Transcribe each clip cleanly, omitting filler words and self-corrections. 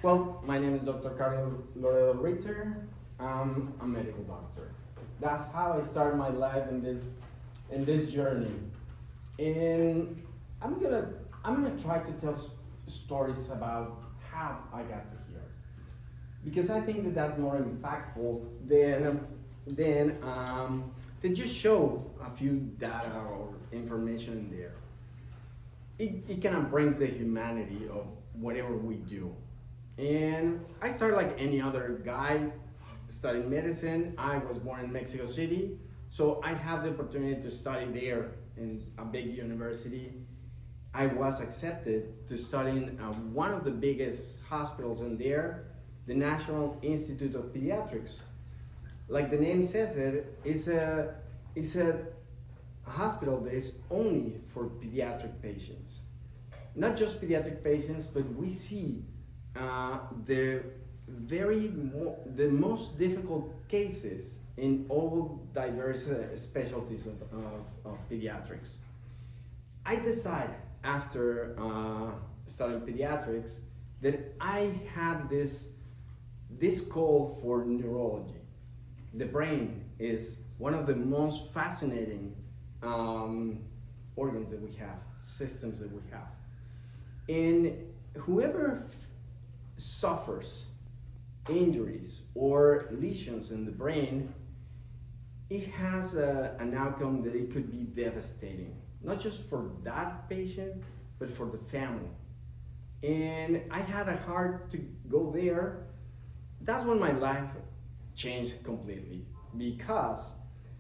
Well, my name is Dr. Loredo Ritter. I'm a medical doctor. That's how I started my life in this journey. And I'm gonna try to tell stories about how I got to here, because I think that that's more impactful than just show a few data or information in there. It kind of brings the humanity of whatever we do. And I started like any other guy studying medicine. I was born in Mexico City, so I had the opportunity to study there in a big university. I was accepted to study in one of the biggest hospitals in there, the National Institute of Pediatrics. Like the name says it's a hospital that is only for pediatric patients. Not just pediatric patients, but we see the the most difficult cases in all diverse specialties of pediatrics. I decided after studying pediatrics that I had this call for neurology. The brain is one of the most fascinating organs that we have, systems that we have. And whoever suffers injuries or lesions in the brain, it has an outcome that it could be devastating, not just for that patient, but for the family. And I had a heart to go there. That's when my life changed completely, because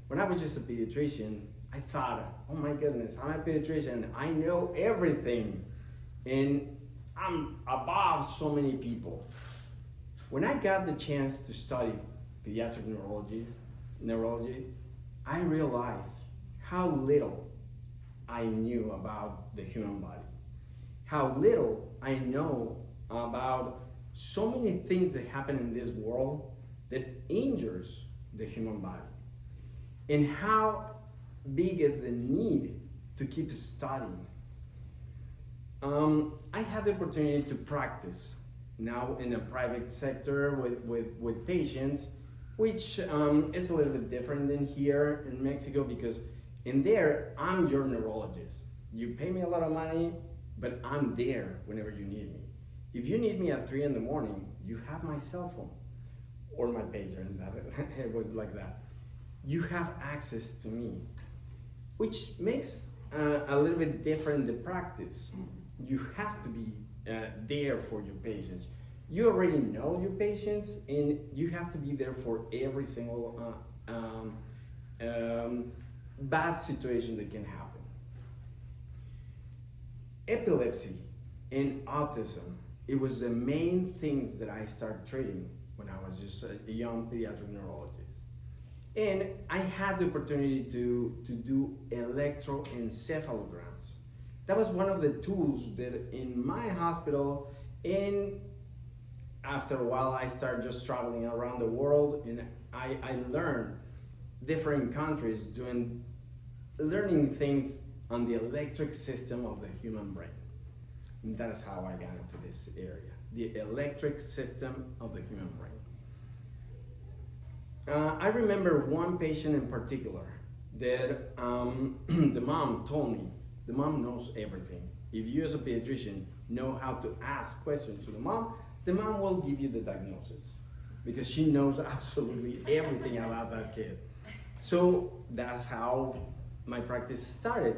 when I was just a pediatrician, I thought, oh my goodness, I'm a pediatrician, I know everything, and I'm above so many people. When I got the chance to study pediatric neurology, I realized how little I knew about the human body, how little I know about so many things that happen in this world that injures the human body, and how big is the need to keep studying. I had the opportunity to practice now in a private sector with patients, which is a little bit different than here in Mexico, because in there, I'm your neurologist. You pay me a lot of money, but I'm there whenever you need me. If you need me at 3 in the morning, you have my cell phone or my pager, and that it was like that. You have access to me, which makes a little bit different the practice. You have to be there for your patients. You already know your patients, and you have to be there for every single bad situation that can happen. Epilepsy and autism, it was the main things that I started treating when I was just a young pediatric neurologist. And I had the opportunity to do electroencephalograms. That was one of the tools that in my hospital, and after a while I started just traveling around the world, and I learned different countries learning things on the electric system of the human brain. And that's how I got into this area, the electric system of the human brain. I remember one patient in particular that the mom told me, the mom knows everything. If you as a pediatrician know how to ask questions to the mom will give you the diagnosis, because she knows absolutely everything about that kid. So that's how my practice started.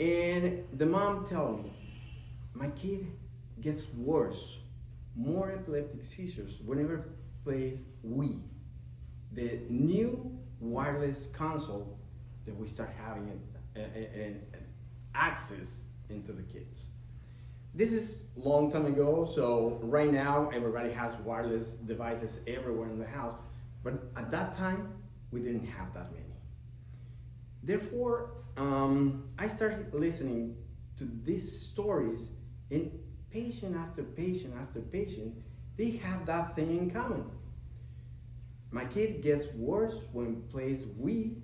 And the mom told me, my kid gets worse, more epileptic seizures whenever plays Wii, the new wireless console that we start having an access into the kids. This is a long time ago, so right now everybody has wireless devices everywhere in the house, but at that time we didn't have that many. Therefore, I started listening to these stories, and patient after patient after patient, they have that thing in common. My kid gets worse when plays Wii,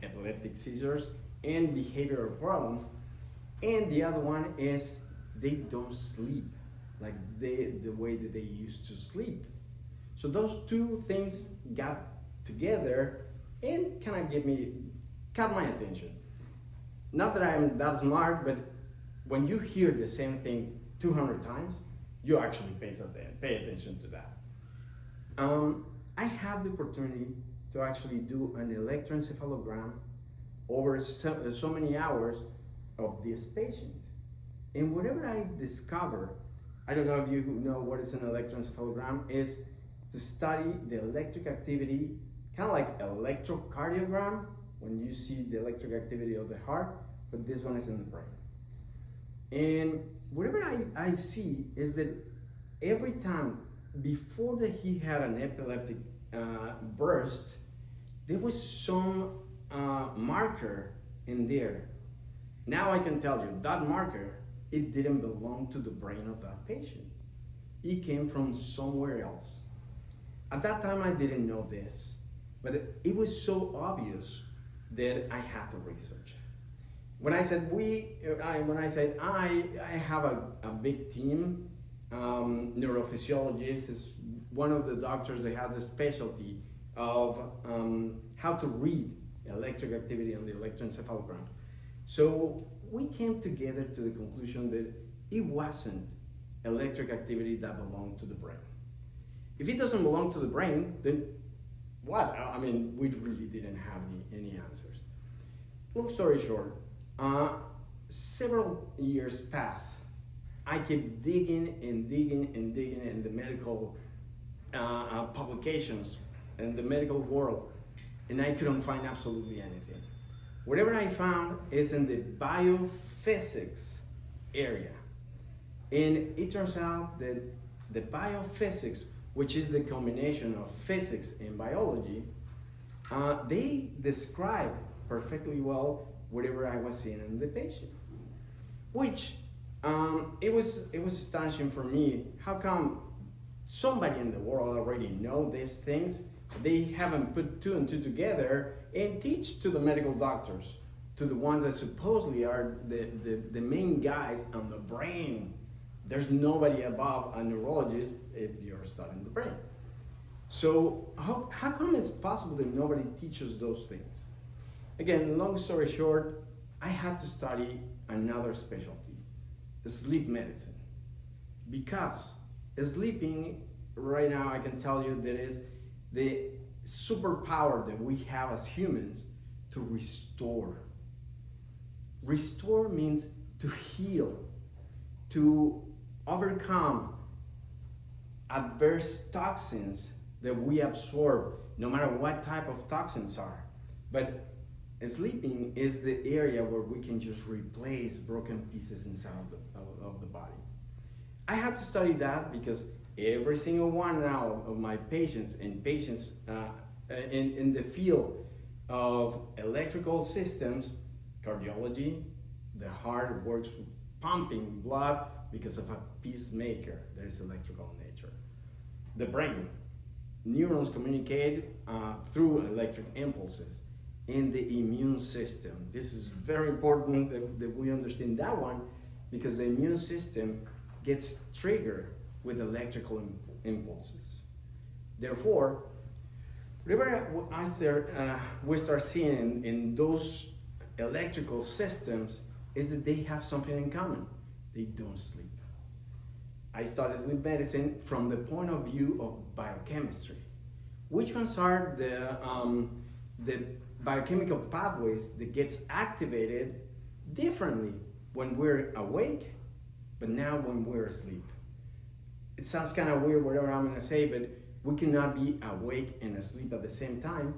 epileptic seizures, and behavioral problems. And the other one is they don't sleep. like the way that they used to sleep. So those two things got together and kind of caught my attention. Not that I'm that smart, but when you hear the same thing 200 times, you actually pay attention to that. I have the opportunity to actually do an electroencephalogram over so many hours of this patient. And whatever I discover, I don't know if you know what is an electroencephalogram, is to study the electric activity, kind of like electrocardiogram, when you see the electric activity of the heart, but this one is in the brain. And whatever I see is that every time before that he had an epileptic burst, there was some marker in there. Now I can tell you that marker, it didn't belong to the brain of that patient. It came from somewhere else. At that time I didn't know this, but it was so obvious that I had to research. When I said I have a big team, neurophysiologist is one of the doctors that has the specialty of how to read electric activity on the electroencephalograms. So we came together to the conclusion that it wasn't electric activity that belonged to the brain. If it doesn't belong to the brain, then what? I mean, we really didn't have any answers. Long story short, several years passed. I kept digging in the medical publications and the medical world, and I couldn't find absolutely anything. Whatever I found is in the biophysics area. And it turns out that the biophysics, which is the combination of physics and biology, they describe perfectly well whatever I was seeing in the patient. Which it was astonishing for me. How come somebody in the world already know these things? They haven't put two and two together and teach to the medical doctors, to the ones that supposedly are the main guys on the brain. There's nobody above a neurologist if you're studying the brain. So how come it's possible that nobody teaches those things? Again, long story short, I had to study another specialty, sleep medicine. Because sleeping, right now I can tell you that is the superpower that we have as humans to restore. Restore means to heal, to overcome adverse toxins that we absorb, no matter what type of toxins are. But sleeping is the area where we can just replace broken pieces inside of the body. I had to study that because every single one now of my patients in the field of electrical systems, cardiology, the heart works pumping blood because of a pacemaker that is electrical in nature. The brain, neurons communicate through electric impulses. In the immune system, this is very important that we understand that one, because the immune system gets triggered with electrical impulses. Therefore, whatever we start seeing in those electrical systems is that they have something in common. They don't sleep. I studied sleep medicine from the point of view of biochemistry. Which ones are the biochemical pathways that gets activated differently when we're awake, but now when we're asleep? It sounds kind of weird whatever I'm gonna say, but we cannot be awake and asleep at the same time,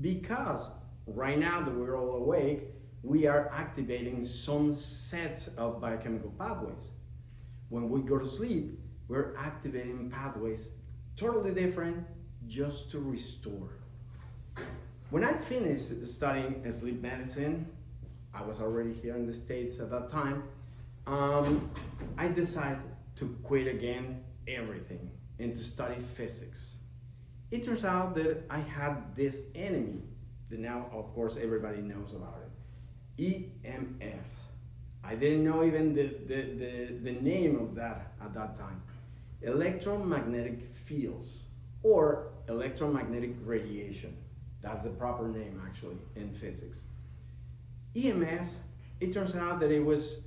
because right now that we're all awake, we are activating some sets of biochemical pathways. When we go to sleep, we're activating pathways totally different, just to restore. When I finished studying sleep medicine, I was already here in the States at that time, I decided to quit again everything and to study physics. It turns out that I had this enemy that now, of course, everybody knows about it. EMFs. I didn't know even the name of that at that time. Electromagnetic fields or electromagnetic radiation. That's the proper name actually in physics. EMF, it turns out that it was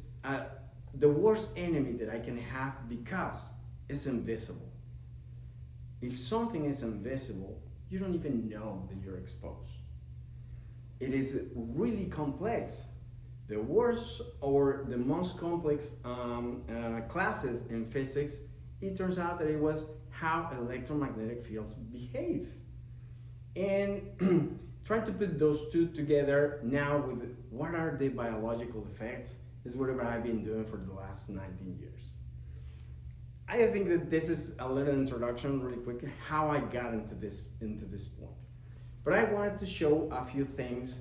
the worst enemy that I can have because it's invisible. If something is invisible, you don't even know that you're exposed. It is really complex. The worst or the most complex classes in physics, it turns out that it was how electromagnetic fields behave. And trying to put those two together now with what are the biological effects is what I've been doing for the last 19 years. I think that this is a little introduction really quick how I got into this point. But I wanted to show a few things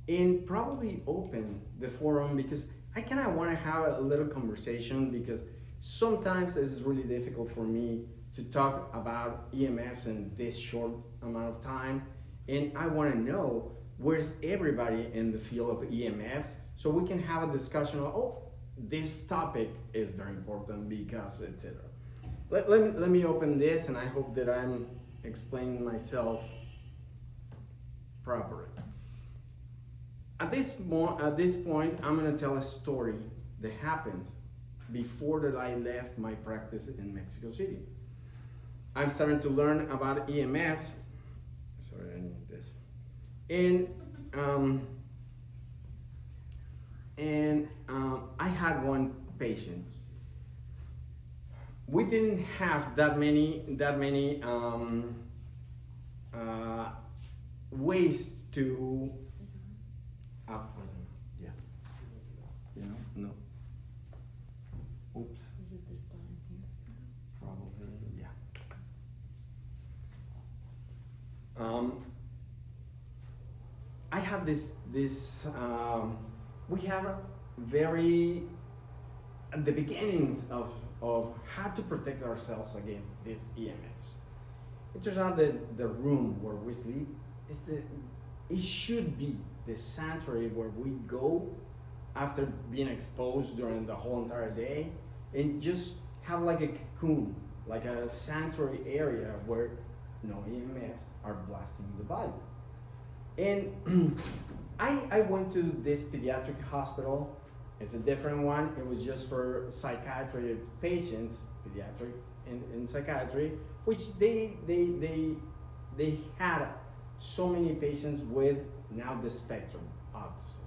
and probably open the forum because I kind of want to have a little conversation because sometimes it's really difficult for me to talk about EMFs in this short amount of time, and I want to know where's everybody in the field of EMFs so we can have a discussion of, oh, this topic is very important because, etc. Let me open this, and I hope that I'm explaining myself properly. At this point, I'm going to tell a story that happened before that I left my practice in Mexico City. I'm starting to learn about EMFs. Sorry, I need this. And I had one patient. We didn't have that many ways to. Yeah. You know? No. Oops. Is it this button here? Probably, yeah. I have this we have very, at the beginnings of how to protect ourselves against these EMFs. It turns out that the room where we sleep it should be the sanctuary where we go after being exposed during the whole entire day and just have like a cocoon, like a sanctuary area where no EMFs are blasting the body. And I went to this pediatric hospital. It's a different one. It was just for psychiatry patients, pediatric and psychiatry, which they had so many patients with now the spectrum autism.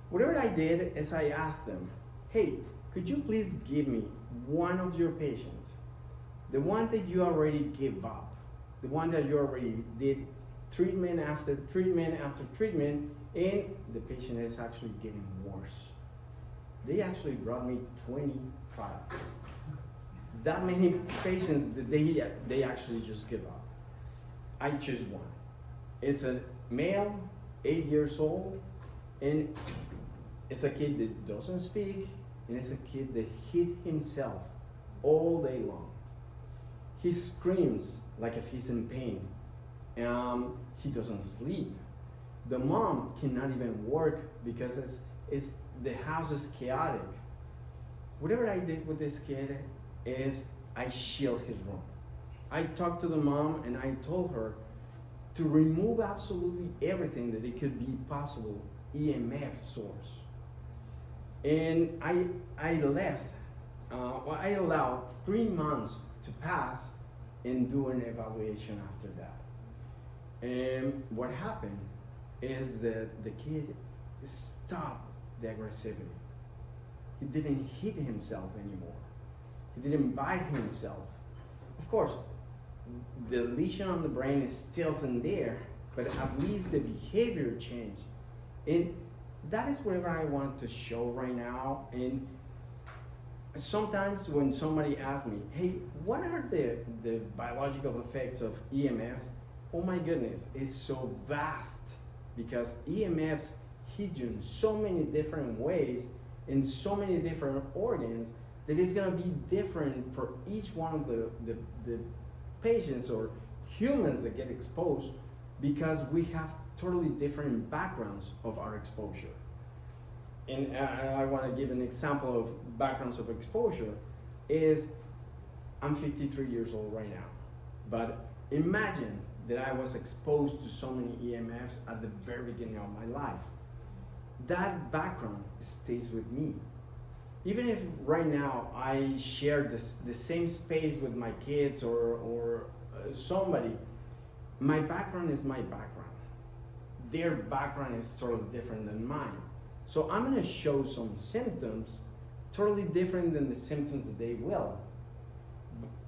Whatever I did is I asked them, hey, could you please give me one of your patients, the one that you already gave up, the one that you already did treatment after treatment after treatment, and the patient is actually getting worse. They actually brought me 25. That many patients that they actually just give up. I choose one. It's a male, 8 years old, and it's a kid that doesn't speak, and it's a kid that hit himself all day long. He screams like if he's in pain. He doesn't sleep. The mom cannot even work because the house is chaotic. Whatever I did with this kid is I shield his room. I talked to the mom and I told her to remove absolutely everything that it could be possible EMF source. And I left. I allowed 3 months to pass and do an evaluation after that. And what happened is that the kid stopped the aggressivity. He didn't hit himself anymore. He didn't bite himself. Of course, the lesion on the brain is still in there, but at least the behavior changed. And that is whatever I want to show right now. And sometimes when somebody asks me, hey, what are the biological effects of EMFs? Oh my goodness, it's so vast because EMFs hit you in so many different ways, in so many different organs, that it's gonna be different for each one of the patients or humans that get exposed because we have totally different backgrounds of our exposure. and I want to give an example of backgrounds of exposure, is I'm 53 years old right now, but imagine that I was exposed to so many EMFs at the very beginning of my life. That background stays with me. Even if right now I share the same space with my kids or somebody, my background is my background. Their background is totally different than mine. So I'm gonna show some symptoms totally different than the symptoms that they will.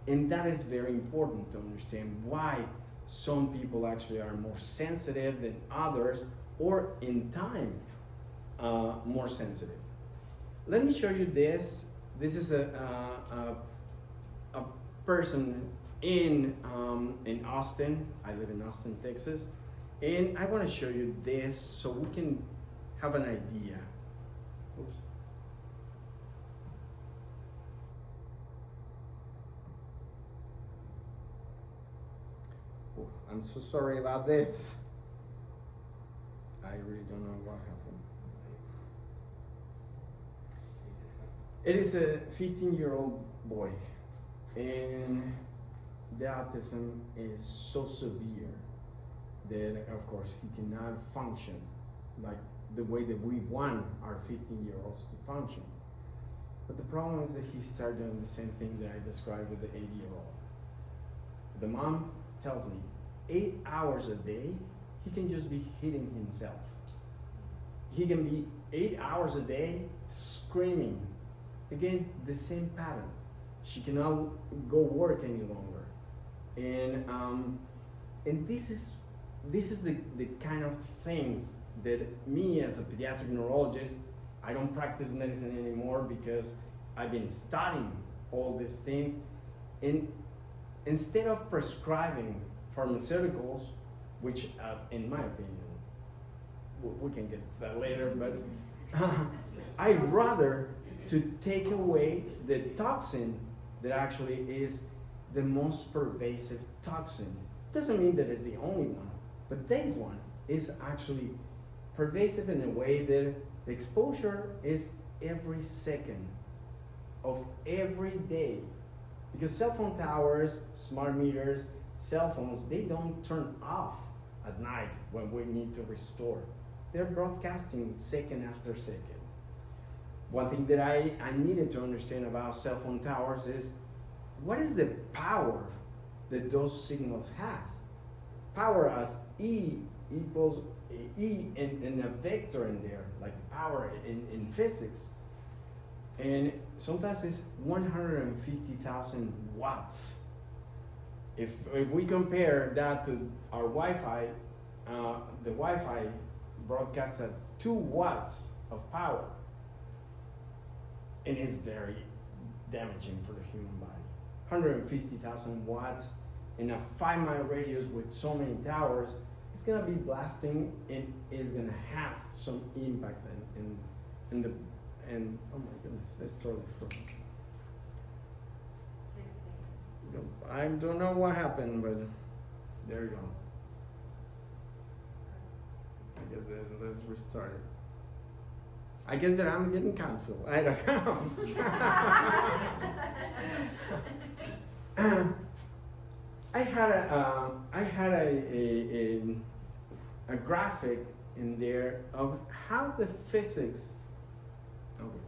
And that is very important to understand why some people actually are more sensitive than others, or in time, more sensitive. Let me show you this. This is a person in Austin. I live in Austin, Texas. And I want to show you this so we can have an idea. Oops. Oh, I'm so sorry about this. I really don't know what happened. It is a 15-year-old boy, and the autism is so severe that, of course, he cannot function like the way that we want our 15-year-olds to function. But the problem is that he started doing the same thing that I described with the 80-year-old. The mom tells me 8 hours a day, he can just be hitting himself. He can be 8 hours a day screaming. Again, the same pattern. She cannot go work any longer. And this is the kind of things that me as a pediatric neurologist, I don't practice medicine anymore because I've been studying all these things. And instead of prescribing pharmaceuticals, which in my opinion, we can get that later, but I'd rather to take away the toxin that actually is the most pervasive toxin. Doesn't mean that it's the only one, but this one is actually pervasive in a way that the exposure is every second of every day. Because cell phone towers, smart meters, cell phones, they don't turn off at night when we need to restore. They're broadcasting second after second. One thing that I needed to understand about cell phone towers is what is the power that those signals has? Power as E equals E in a vector in there, like power in physics. And sometimes it's 150,000 watts. If we compare that to our Wi-Fi, the Wi-Fi broadcasts at 2 watts of power. And it's very damaging for the human body. 150,000 watts in a 5-mile radius with so many towers, it's gonna be blasting and is gonna have some impact in the, and oh my goodness, that's totally frozen. I don't know what happened, but there you go. I guess let's restart it. I guess that I'm getting canceled. I don't know. I had a graphic in there of how the physics. Okay.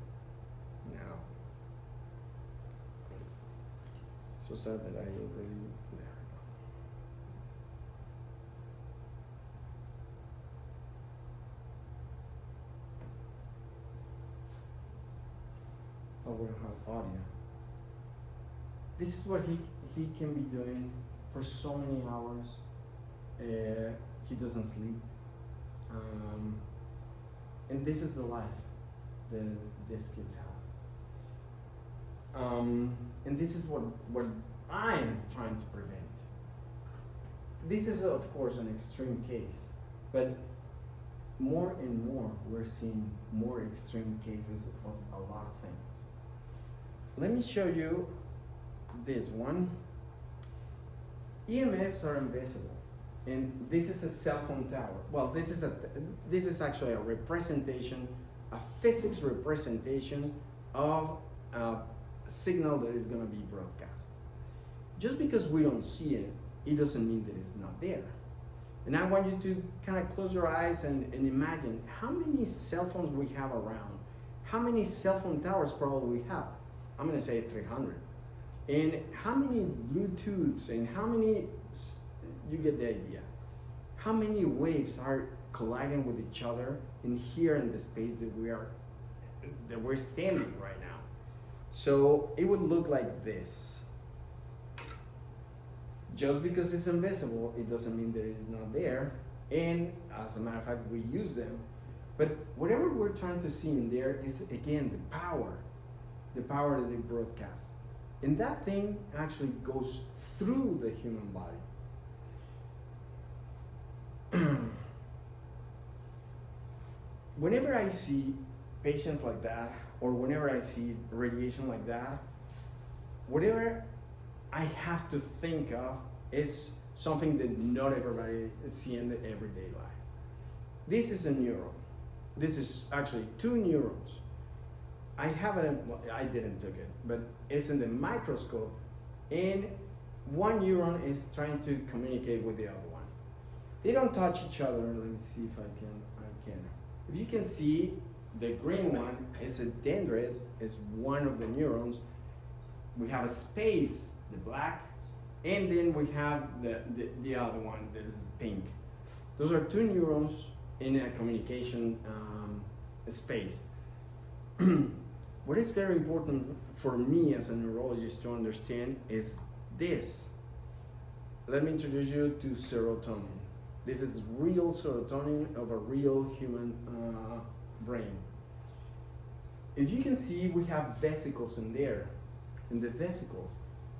Now, so sad that I already. Oh, we don't have audio. This is what he can be doing for so many hours. He doesn't sleep. And this is the life that these kids have. And this is what I'm trying to prevent. This is, of course, an extreme case, but more and more we're seeing more extreme cases of a lot of things. Let me show you this one. EMFs are invisible, and this is a cell phone tower. Well, this is actually a representation a physics representation of a signal that is going to be broadcast. Just because we don't see it, it doesn't mean that it's not there. And I want you to kind of close your eyes and imagine how many cell phones we have around. How many cell phone towers probably we have? I'm going to say 300. And how many Bluetooths and how many, you get the idea. How many waves are colliding with each other in here in the space that we're standing right now? So it would look like this. Just because it's invisible, it doesn't mean that it's not there. And as a matter of fact, we use them. But whatever we're trying to see in there is, again, the power that they broadcast. And that thing actually goes through the human body. Whenever I see patients like that, or whenever I see radiation like that, whatever I have to think of is something that not everybody sees in the everyday life. This is a neuron. This is actually 2 neurons. I didn't take it, but it's in the microscope, and one neuron is trying to communicate with the other one. They don't touch each other. Let me see if I can. If you can see, the green one is a dendrite, is one of the neurons. We have a space, the black, and then we have the other one that is pink. Those are 2 neurons in a communication space. What is very important for me as a neurologist to understand is this. Let me introduce you to serotonin. This is real serotonin of a real human brain. If you can see, we have vesicles in there. And the vesicles,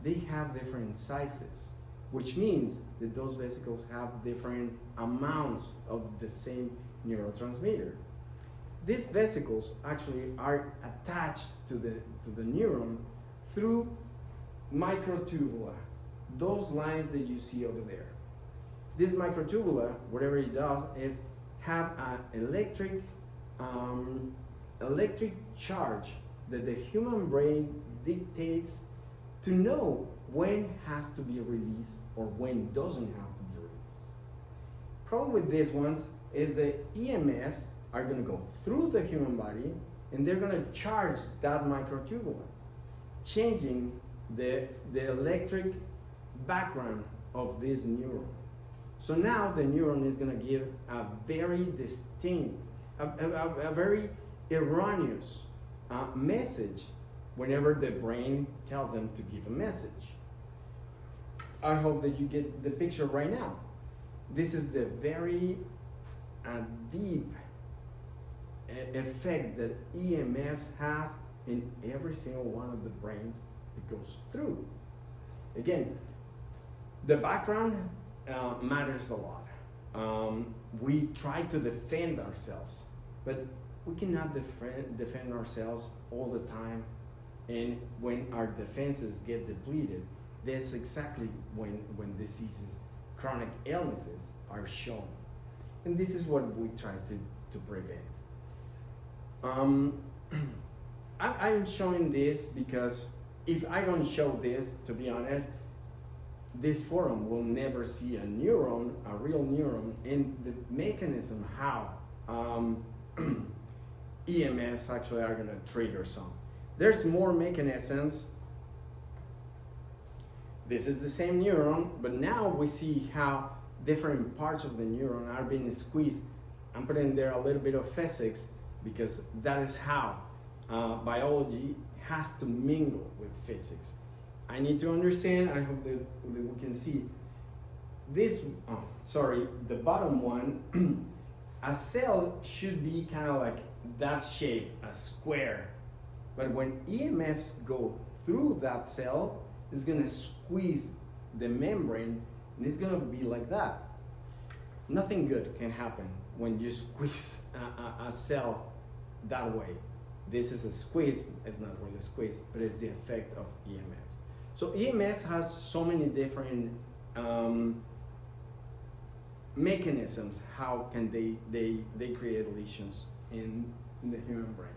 they have different sizes, which means that those vesicles have different amounts of the same neurotransmitter. These vesicles actually are attached to the neuron through microtubula, those lines that you see over there. This microtubula, whatever it does, is have an electric charge that the human brain dictates to know when has to be released or when doesn't have to be released. Problem with these ones is the EMFs are going to go through the human body and they're going to charge that microtubule, changing the electric background of this neuron. So now the neuron is going to give a very distinct, a very erroneous message whenever the brain tells them to give a message. I hope that you get the picture right now. This is the very deep effect that EMFs has in every single one of the brains it goes through. Again, the background matters a lot. We try to defend ourselves, but we cannot defend ourselves all the time. And when our defenses get depleted, that's exactly when diseases, chronic illnesses are shown. And this is what we try to prevent. I'm showing this because if I don't show this, to be honest, this forum will never see a neuron, a real neuron, and the mechanism how EMFs actually are going to trigger some. There's more mechanisms. This is the same neuron, but now we see how different parts of the neuron are being squeezed. I'm putting there a little bit of physics because that is how biology has to mingle with physics. I need to understand, I hope that we can see this, the bottom one, a cell should be kind of like that shape, a square. But when EMFs go through that cell, it's gonna squeeze the membrane and it's gonna be like that. Nothing good can happen when you squeeze a cell that way. This is a squeeze, it's not really a squeeze, but it's the effect of EMFs. So EMF has so many different mechanisms how can they create lesions in in the human brain.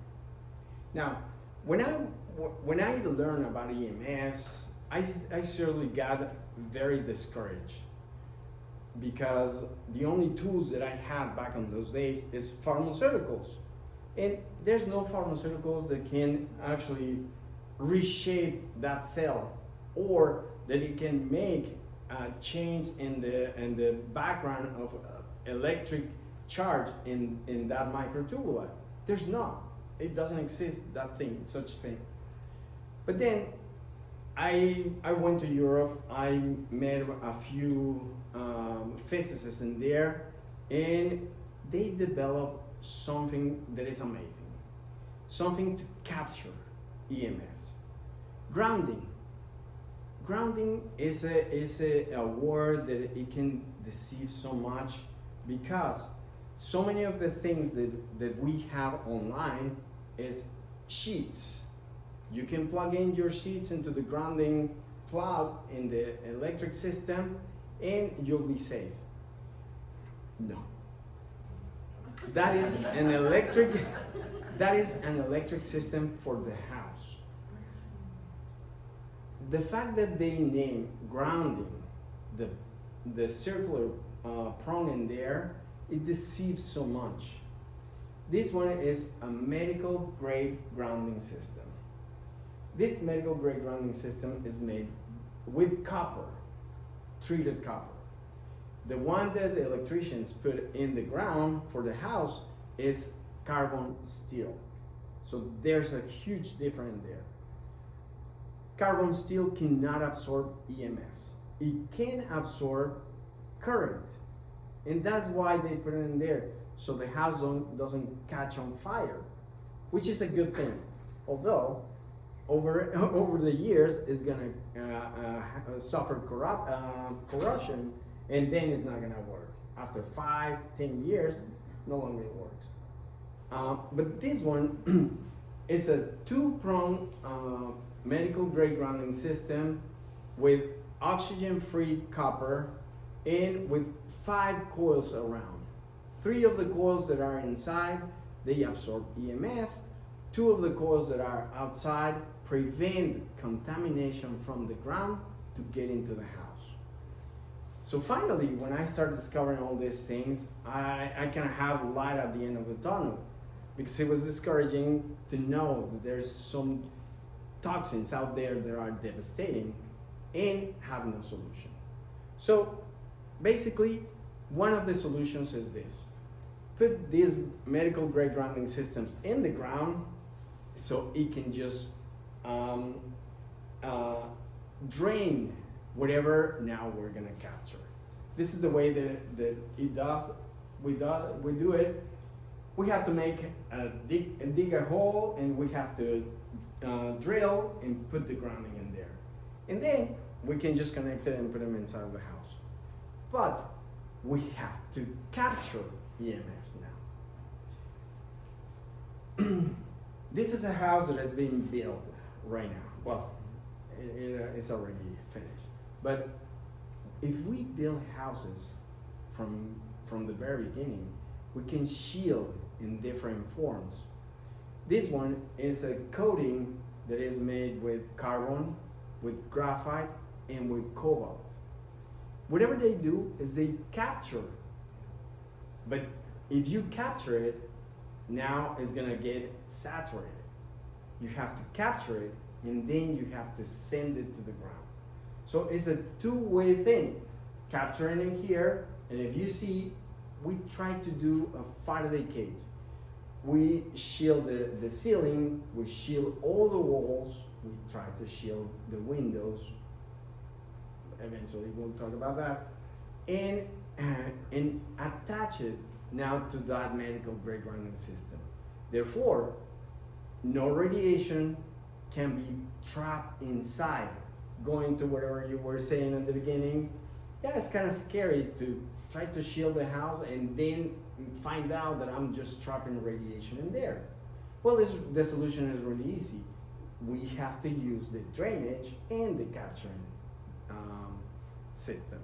Now, when I learned about EMFs, I seriously got very discouraged because the only tools that I had back in those days is pharmaceuticals. And there's no pharmaceuticals that can actually reshape that cell, or that it can make a change in the background of electric charge in that microtubule. There's not. It doesn't exist, that thing, such thing. But then I went to Europe. I met a few physicists in there, and they developed something that is amazing, something to capture EMFs. Grounding. Grounding is a word that it can deceive so much, because so many of the things that we have online is sheets. You can plug in your sheets into the grounding plug in the electric system and you'll be safe. No. That is an electric system for the house. The fact that they name grounding the circular prong in there, it deceives so much. This one is a medical grade grounding system. This medical grade grounding system is made with copper, treated copper. The one that the electricians put in the ground for the house is carbon steel. So there's a huge difference there. Carbon steel cannot absorb EMFs. It can absorb current. And that's why they put it in there, so the house doesn't catch on fire, which is a good thing. Although, over the years, it's gonna suffer corrosion, and then it's not gonna work. After 5-10 years, no longer works. But this one is a 2-prong medical grade grounding system with oxygen-free copper and with 5 coils around. 3 of the coils that are inside, they absorb EMFs. 2 of the coils that are outside prevent contamination from the ground to get into the house. So finally, when I started discovering all these things, I kind of have light at the end of the tunnel, because it was discouraging to know that there's some toxins out there that are devastating and have no solution. So basically, one of the solutions is this: put these medical grade grounding systems in the ground so it can just drain whatever now we're gonna capture. This is the way that it does. We do it. We have to make dig a hole, and we have to drill and put the grounding in there, and then we can just connect it and put them inside of the house. But we have to capture EMFs now. This is a house that is being built right now. Well, it's already finished. But if we build houses from the very beginning, we can shield in different forms. This one is a coating that is made with carbon, with graphite, and with cobalt. Whatever they do is they capture. But if you capture it, now it's gonna get saturated. You have to capture it, and then you have to send it to the ground. So it's a two-way thing. Capturing it here, and if you see, we try to do a Faraday cage. We shield the ceiling, we shield all the walls, we try to shield the windows. Eventually we'll talk about that. And attach it now to that medical grade grounding system. Therefore, no radiation can be trapped inside. Going to whatever you were saying at the beginning, yeah, it's kind of scary to try to shield the house and then find out that I'm just trapping radiation in there. Well, the solution is really easy. We have to use the drainage and the capturing system.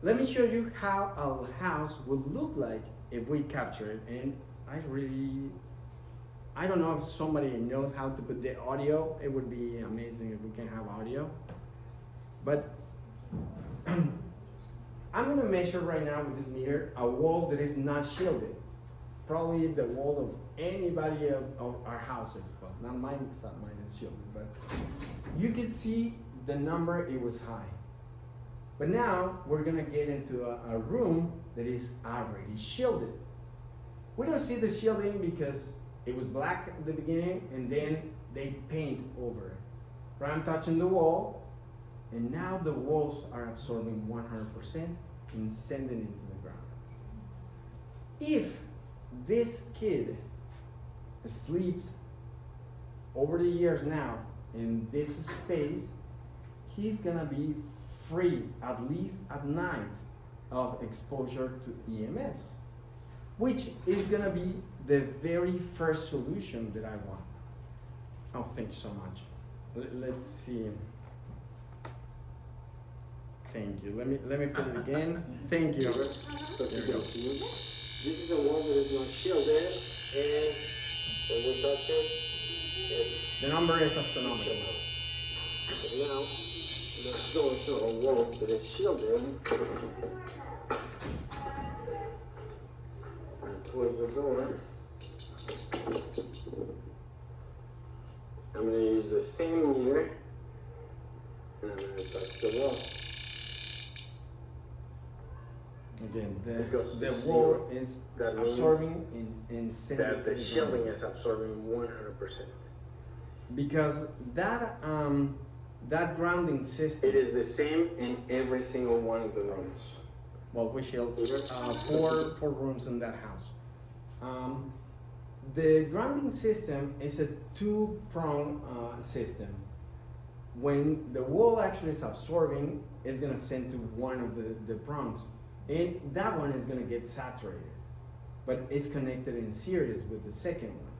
Let me show you how our house would look like if we capture it, and I really I don't know if somebody knows how to put the audio. It would be amazing if we can have audio. But I'm gonna measure right now with this meter a wall that is not shielded. Probably the wall of anybody of our houses. Well, not mine, because mine is shielded, but you can see the number, it was high. But now we're gonna get into a room that is already shielded. We don't see the shielding because it was black at the beginning and then they paint over it. Right, I'm touching the wall and now the walls are absorbing 100% and sending it to the ground. If this kid sleeps over the years now in this space, he's gonna be free, at least at night, of exposure to EMFs, which is gonna be the very first solution that I want. Oh, thank you so much. Let's see. Thank you. Let me put it again. Thank you. So you can see, this is a wall that is not shielded, and when we touch it, it's The number is astronomical. so now, let's go to a wall that is shielded. And close the door. I'm gonna use the same meter, and I'm gonna touch the wall. Again, Because the the wall zero, is that means absorbing and sending That it the to the shielding ground. is absorbing 100%. Because that grounding system. It is the same in every single one of the rooms. Well, we shield four rooms in that house. The grounding system is a two-prong system. When the wall actually is absorbing, it's gonna send to one of the prongs, and that one is gonna get saturated, but it's connected in series with the second one.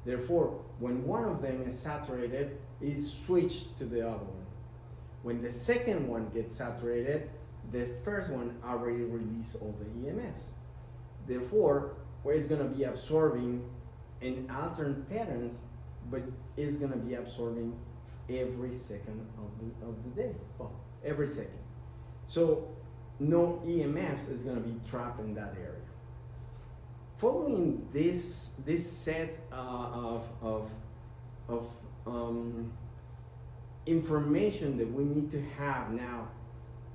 Therefore, when one of them is saturated, it's switched to the other one. When the second one gets saturated, the first one already released all the EMFs. Therefore, where it's gonna be absorbing in alternate patterns, but it's gonna be absorbing every second of the day. Well, every second. So no EMFs is gonna be trapped in that area. Following this set of information that we need to have now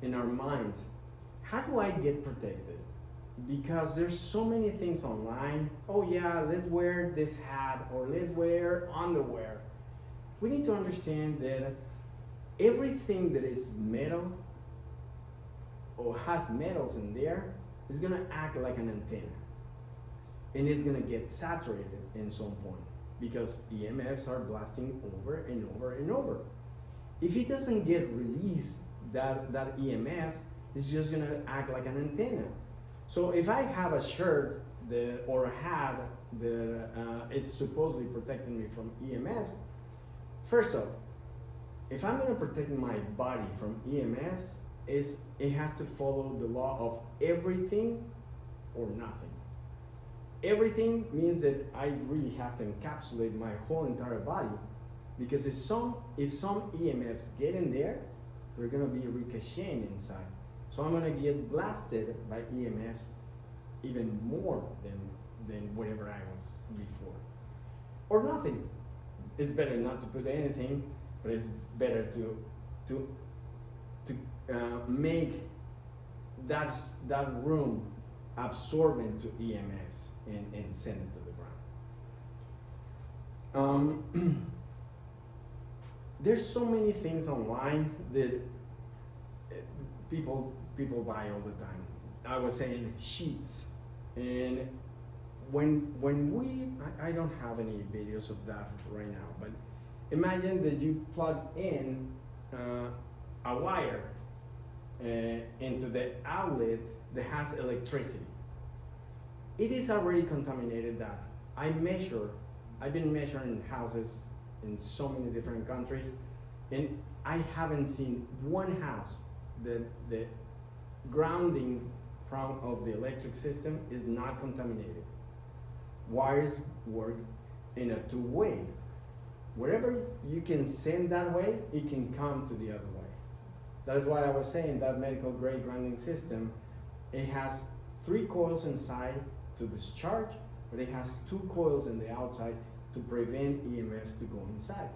in our minds, how do I get protected? Because there's so many things online. Oh yeah, let's wear this hat or let's wear underwear. We need to understand that everything that is metal or has metals in there is gonna act like an antenna. And it's gonna get saturated in some point because EMFs are blasting over and over and over. If it doesn't get released, that EMF is just gonna act like an antenna. So if I have a shirt or a hat that is supposedly protecting me from EMFs, first off, if I'm gonna protect my body from EMFs, it has to follow the law of everything or nothing. Everything means that I really have to encapsulate my whole entire body, because if some EMFs get in there, they're gonna be ricocheting inside. So I'm gonna get blasted by EMFs even more than whatever I was before. Or nothing. It's better not to put anything, but it's better to make that room absorbent to EMFs and send it to the ground. There's so many things online that people buy all the time. I was saying sheets, and when I don't have any videos of that right now, but imagine that you plug in a wire into the outlet that has electricity. It is already contaminated. That I've been measuring houses in so many different countries, and I haven't seen one house that the grounding of the electric system is not contaminated. Wires work in a two-way. Wherever you can send that way, it can come to the other way. That is why I was saying that medical grade grounding system, it has 3 coils inside to discharge, but it has 2 coils in the outside to prevent EMFs to go inside.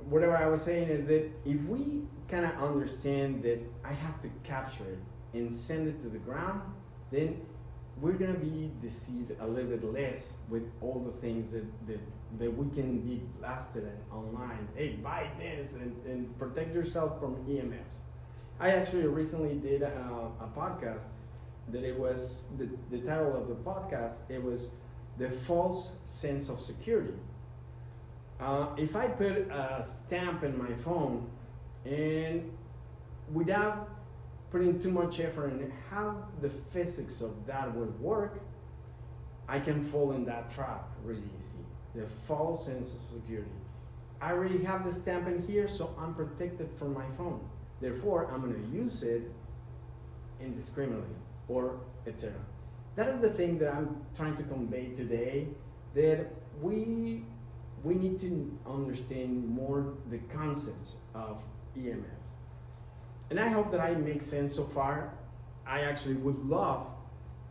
Whatever I was saying is that if we kind of understand that I have to capture it and send it to the ground, then we're gonna be deceived a little bit less with all the things that we can be blasted online. Hey, buy this and protect yourself from EMFs. I actually recently did a podcast that it was, the title of the podcast, it was The False Sense of Security. If I put a stamp in my phone and without putting too much effort in how the physics of that would work, I can fall in that trap really easy. The false sense of security. I already have the stamp in here, so I'm protected from my phone. Therefore, I'm gonna use it indiscriminately or etc. That is the thing that I'm trying to convey today, that we need to understand more the concepts of EMFs. And I hope that I make sense so far. I actually would love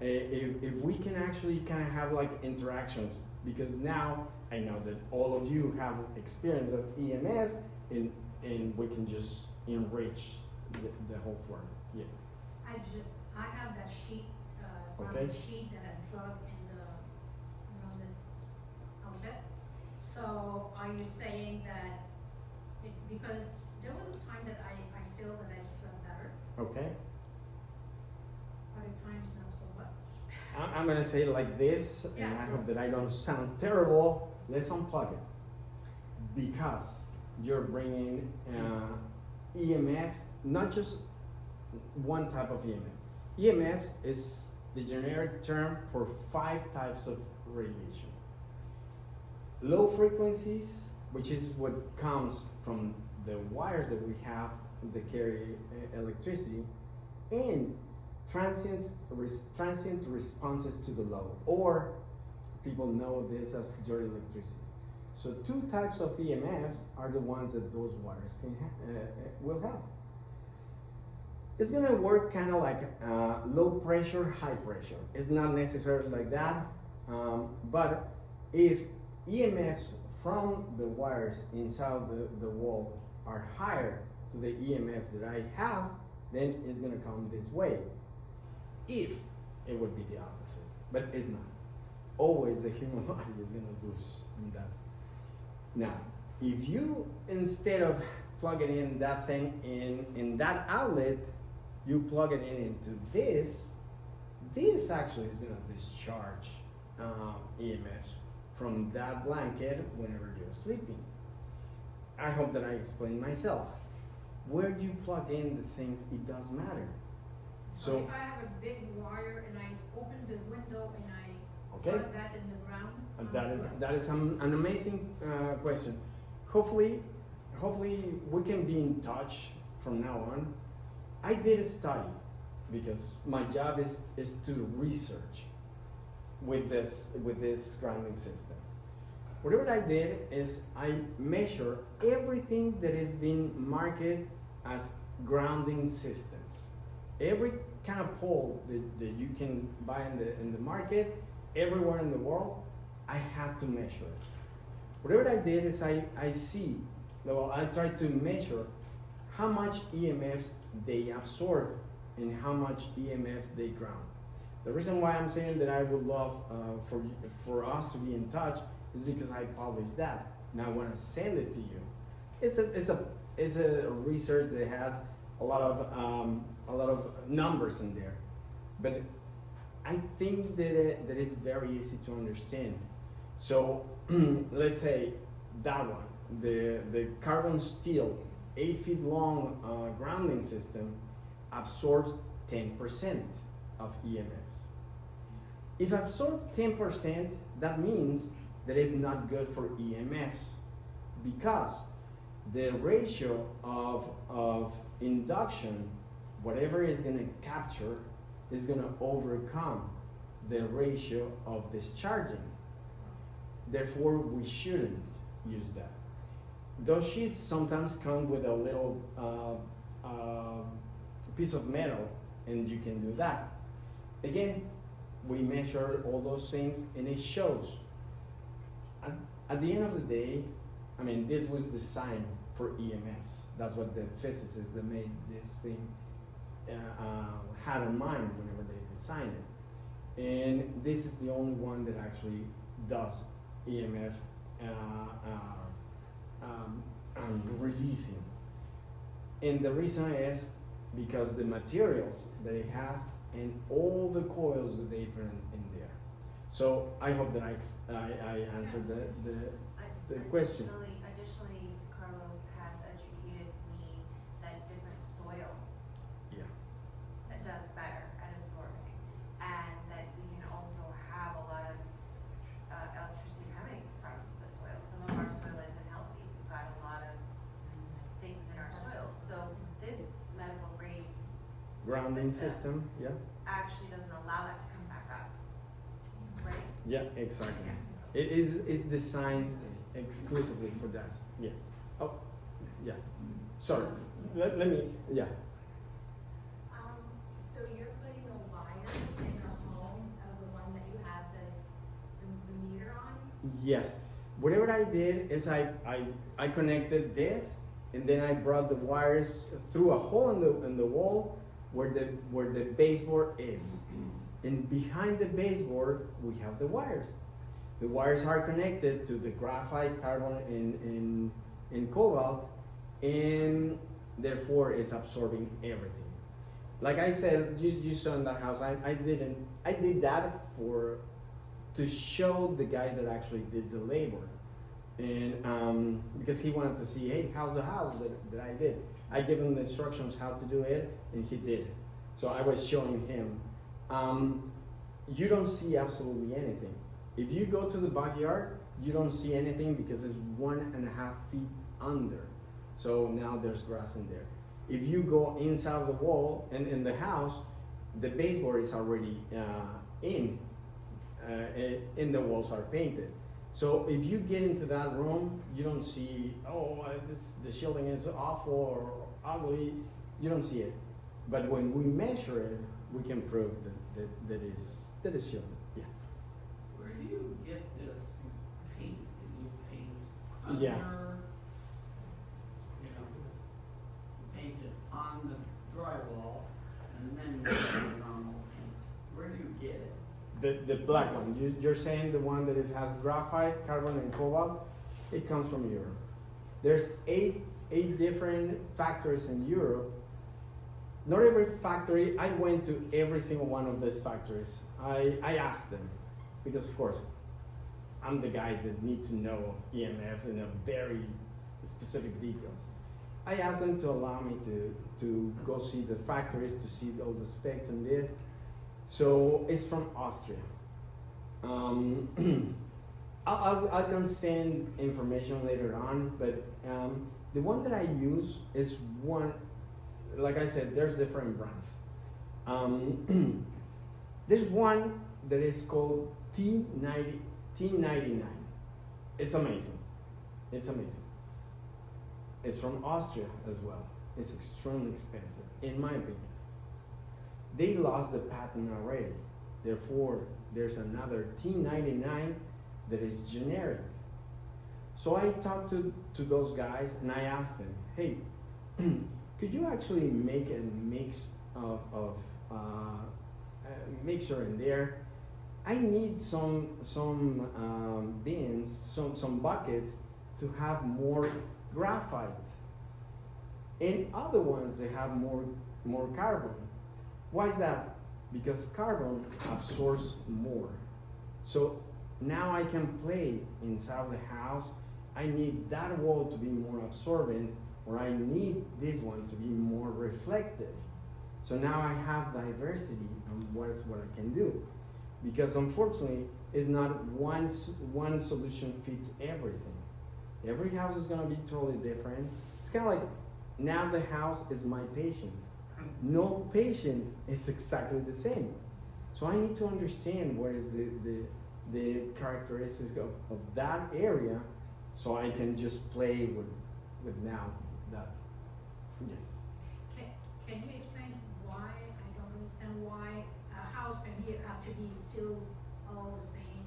if we can actually kind of have like interactions, because now I know that all of you have experience of EMFs and we can just enrich the whole form. Yes. I have that sheet, Okay. the sheet that I plugged in the outlet. So are you saying that because there was a time that I feel that I slept better, Okay. other times not so much. I'm gonna say it like this, and Yeah. I hope that I don't sound terrible. Let's unplug it, because you're bringing EMF, not just one type of EMF. EMF is the generic term for 5 types of radiation. Low frequencies, which is what comes from the wires that we have that carry electricity, and transient responses to the low, or people know this as dirty electricity. So 2 types of EMFs are the ones that those wires can will have. It's gonna work kind of like low pressure, high pressure. It's not necessarily like that, but if EMFs from the wires inside the wall are higher to the EMFs that I have, then it's gonna come this way. If it would be the opposite, but it's not. Always the human body is gonna lose in that. Now, if you, instead of plugging in that thing in that outlet, you plug it in into this actually is gonna discharge EMFs from that blanket whenever you're sleeping. I hope that I explained myself. Where do you plug in the things, it does matter. So So, if I have a big wire and I open the window and I okay. plug that in the ground. That is an amazing question. Hopefully we can be in touch from now on. I did a study because my job is to research with this grounding system. Whatever I did is I measure everything that is being marketed as grounding systems. Every kind of pole that you can buy in the market, everywhere in the world, I had to measure it. Whatever I did is I try to measure how much EMFs they absorb and how much EMFs they ground. The reason why I'm saying that I would love for us to be in touch is because I published that. Now I want to send it to you. It's a research that has a lot of numbers in there, but I think that it's very easy to understand. So let's say that one, the carbon steel 8 feet long grounding system absorbs 10% of EMFs. If absorbs 10%, that means that it's not good for EMFs, because the ratio of induction, whatever is going to capture, is going to overcome the ratio of discharging. Therefore, we shouldn't use that. Those sheets sometimes come with a little piece of metal, and you can do that. Again, we measure all those things, and it shows. At the end of the day, I mean, this was designed for EMFs. That's what the physicists that made this thing had in mind whenever they designed it. And this is the only one that actually does EMF releasing. And the reason is because the materials that it has and all the coils that they put in there. So I hope that I answered the question. Additionally, Carlos has educated me that different soil Yeah. that does better at absorbing, and that we can also have a lot of electricity coming from the soil. Some of our soil isn't healthy. We've got a lot of things in our soil. So this medical grade Grounding system, yeah. actually doesn't allow that to come back up, right? Yeah, exactly. Yeah, so- It is designed exclusively for that. Yes. Oh, yeah. Sorry. Let me. Yeah. So you're putting a wire in the home of the one that you have the meter on? Yes. Whatever I did is I connected this, and then I brought the wires through a hole in the wall where the baseboard is. And behind the baseboard we have the wires. The wires are connected to the graphite, carbon, and cobalt, and therefore it's absorbing everything. Like I said, you saw in that house, I did that to show the guy that actually did the labor. And because he wanted to see, hey, how's the house that I did? I gave him the instructions how to do it, and he did it. So I was showing him. You don't see absolutely anything. If you go to the backyard, you don't see anything because it's 1.5 feet under. So now there's grass in there. If you go inside the wall and in the house, the baseboard is already and the walls are painted. So if you get into that room, you don't see, the shielding is awful or ugly. You don't see it. But when we measure it, we can prove that it's shielded. Yes. Where do you get this paint that you paint under? Yeah. You know, you paint it on the drywall and then you paint normal paint. Where do you get it? The black one. You're saying the one that has graphite, carbon, and cobalt? It comes from Europe. There's eight different factories in Europe. Not every factory. I went to every single one of these factories. I asked them because, of course, I'm the guy that needs to know of EMFs in a very specific details. I asked them to allow me to go see the factories, to see all the specs and there. So it's from Austria. I can send information later on, but the one that I use is one. Like I said, there's different brands. There's one that is called T99. It's amazing. It's amazing. It's from Austria as well. It's extremely expensive, in my opinion. They lost the patent already. Therefore, there's another T99 that is generic. So I talked to those guys and I asked them, hey, could you actually make a mix of mixer in there? I need some bins, some buckets to have more graphite. And other ones, they have more carbon. Why is that? Because carbon absorbs more. So now I can play inside the house. I need that wall to be more absorbent, or I need this one to be more reflective. So now I have diversity on what I can do. Because unfortunately, it's not one solution fits everything. Every house is gonna be totally different. It's kind of like, now the house is my patient. No patient is exactly the same. So I need to understand what is the characteristics of that area, so I can just play with now that. Yes. Can you explain why, I don't understand why a house can have to be still all the same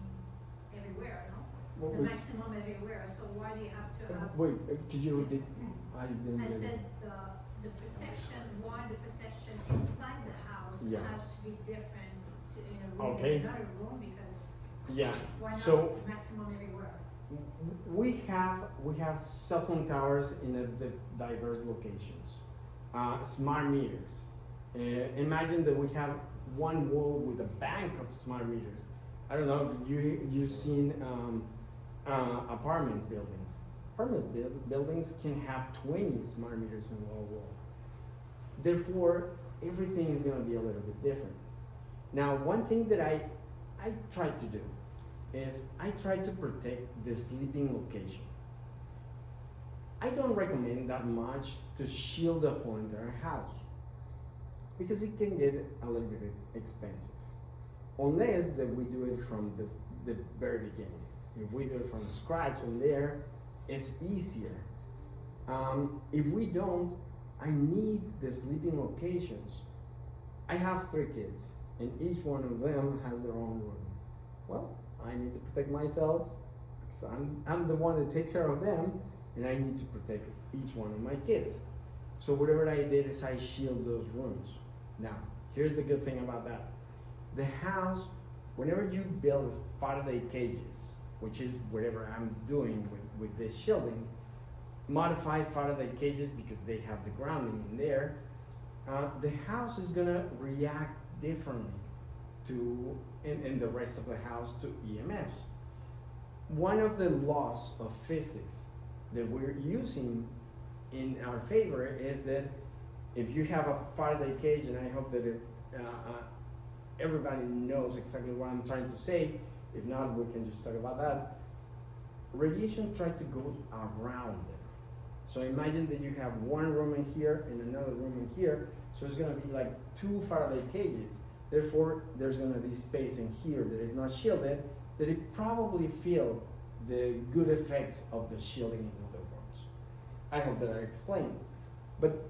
everywhere, no? What The was- maximum everywhere, so why do you have to have? Wait, could you repeat? I didn't I get it. said the protection, why the protection inside the house Yeah. has to be different to, in a room, Okay. in another room, because Yeah. why not So maximum everywhere? we have cell phone towers in the diverse locations. Smart meters. Imagine that we have one wall with a bank of smart meters. I don't know if you've seen apartment buildings. Buildings can have 20 smart meters in one wall. Therefore, everything is going to be a little bit different. Now, one thing that I try to do is I try to protect the sleeping location. I don't recommend that much to shield the whole entire house because it can get a little bit expensive. Unless that we do it from the very beginning. If we do it from scratch on there, it's easier. If we don't, I need the sleeping locations. I have 3 kids, and each one of them has their own room. Well, I need to protect myself, because I'm the one that takes care of them, and I need to protect each one of my kids. So whatever I did is I shield those rooms. Now, here's the good thing about that. The house, whenever you build Faraday cages, which is whatever I'm doing with this shielding, modified Faraday cages because they have the grounding in there, the house is gonna react differently to, in the rest of the house, to EMFs. One of the laws of physics that we're using in our favor is that if you have a Faraday cage, and I hope that everybody knows exactly what I'm trying to say, if not, we can just talk about that. Radiation tries to go around it. So imagine that you have one room in here and another room in here, so it's gonna be like 2 Faraday cages. Therefore, there's gonna be space in here that is not shielded, that it probably feel the good effects of the shielding in other rooms. I hope that I explained. But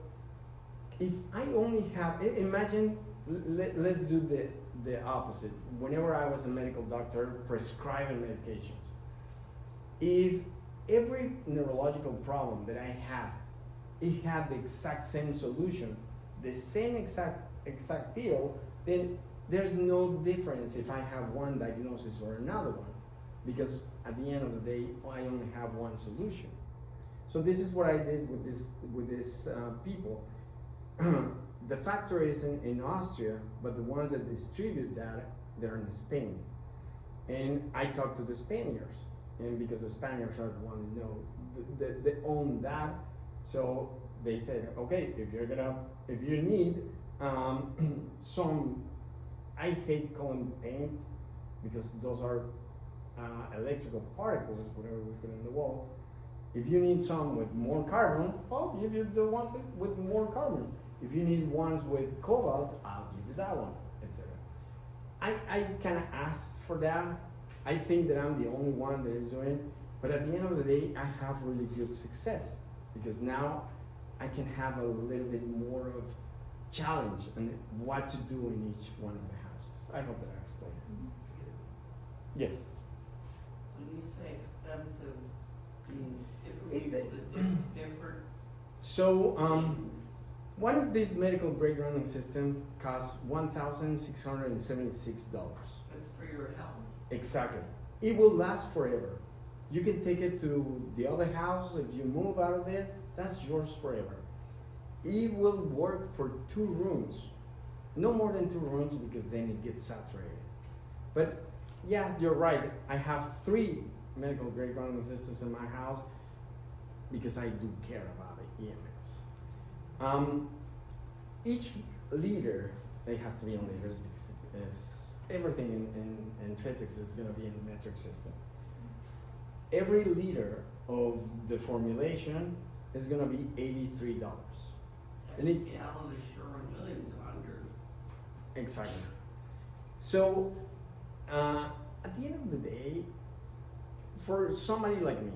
if I only have, imagine, let's do the opposite. Whenever I was a medical doctor prescribing medications, if every neurological problem that I had, it had the exact same solution, the same exact pill, then there's no difference if I have one diagnosis or another one, because at the end of the day, I only have one solution. So this is what I did with this people. The factory is in Austria, but the ones that distribute that, they're in Spain. And I talked to the Spaniards, and because the Spaniards are the ones that know, they own that, so they said, okay, if you need some, I hate calling paint, because those are electrical particles, whatever we put in the wall. If you need some with more carbon, I'll give you the ones with more carbon. If you need ones with cobalt, I'll give you that one, etc. I kind of asked for that. I think that I'm the only one that is doing it, but at the end of the day, I have really good success, because now I can have a little bit more of challenge on what to do in each one of the houses. I hope that I explained it. Yes. When you say expensive, means different It's people that different. So, one of these medical grade grounding systems costs $1,676. That's for your health. Exactly. It will last forever. You can take it to the other house. If you move out of there, that's yours forever. It will work for 2 rooms. No more than 2 rooms, because then it gets saturated. But yeah, you're right. I have 3 medical grade grounding systems in my house because I do care about the EMFs. Each liter, it has to be in liters because it's, everything in physics is going to be in the metric system. Every liter of the formulation is going to be $83. And Every gallon is sure $1 million under. Exactly. So, at the end of the day, for somebody like me,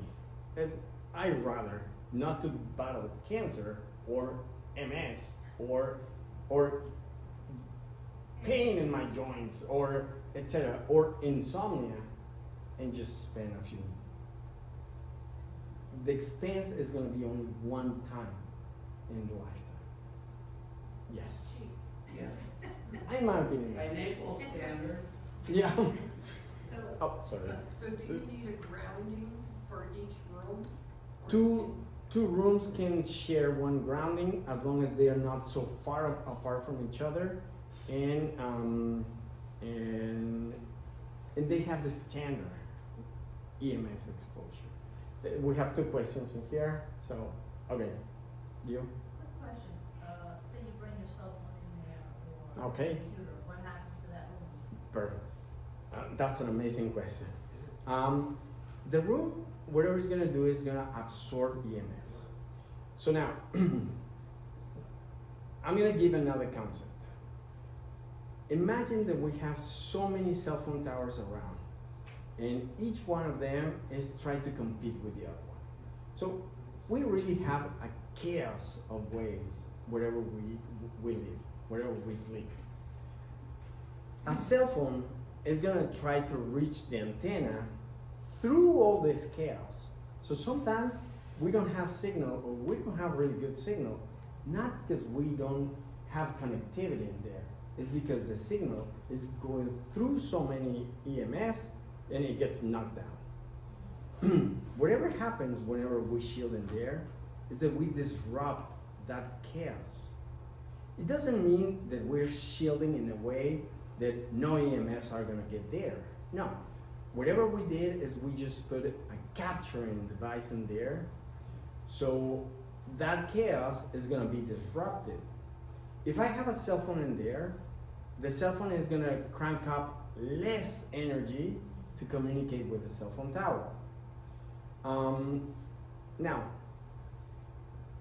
I'd rather not to battle cancer or MS or pain in my joints or etc. or insomnia and just spend a few. The expense is going to be only one time in the lifetime. Yes. Yeah. In my opinion, By yes. Naples standards, Yeah. So, Oh, sorry. So do you need a grounding for each room? Or Two rooms can share one grounding as long as they are not so far apart from each other, and they have the standard EMF exposure. We have two questions in here, so okay, you Quick question, say you bring your cell phone in there or Okay. computer, what happens to that room? perfect. That's an amazing question. The room, whatever it's gonna do is gonna absorb EMFs. So now, I'm gonna give another concept. Imagine that we have so many cell phone towers around, and each one of them is trying to compete with the other one. So we really have a chaos of waves wherever we live, wherever we sleep. A cell phone is gonna try to reach the antenna through all this chaos. So sometimes we don't have signal or we don't have really good signal, not because we don't have connectivity in there. It's because the signal is going through so many EMFs and it gets knocked down. Whatever happens whenever we shield in there is that we disrupt that chaos. It doesn't mean that we're shielding in a way that no EMFs are gonna get there. No. Whatever we did is we just put a capturing device in there, so that chaos is gonna be disrupted. If I have a cell phone in there, the cell phone is gonna crank up less energy to communicate with the cell phone tower. Now,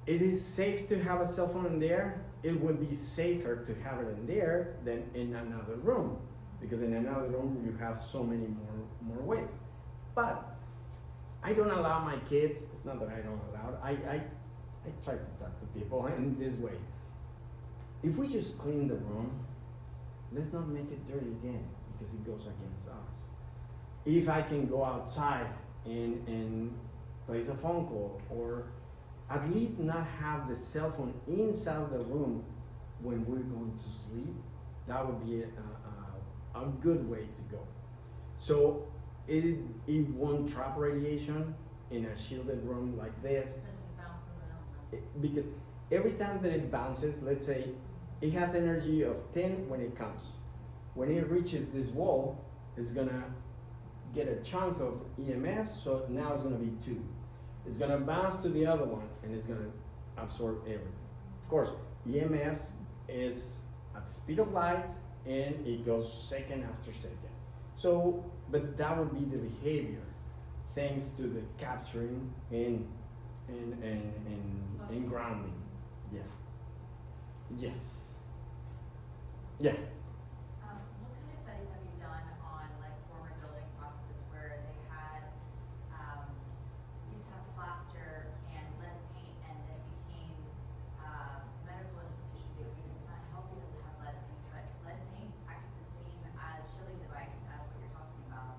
it is safe to have a cell phone in there. It would be safer to have it in there than in another room, because in another room you have so many more waves. But I don't allow my kids, it's not that I don't allow, I try to talk to people in this way. If we just clean the room, let's not make it dirty again, because it goes against us. If I can go outside and place a phone call, or at least not have the cell phone inside the room when we're going to sleep, that would be a good way to go. So it won't trap radiation in a shielded room like this, Doesn't it bounce around? because every time that it bounces, let's say it has energy of 10 when it comes. When it reaches this wall, it's gonna get a chunk of EMF, so now it's gonna be 2. It's gonna bounce to the other one and it's gonna absorb everything. Of course, EMFs is at the speed of light and it goes second after second. So, but that would be the behavior, thanks to the capturing and grounding. Yeah. Yes. Yeah. What kind of studies have you done on like former building processes where they had, used to have plaster and lead paint and then it became, medical institution because it's not healthy to have lead paint, but lead paint acted the same as shielding device as what you're talking about.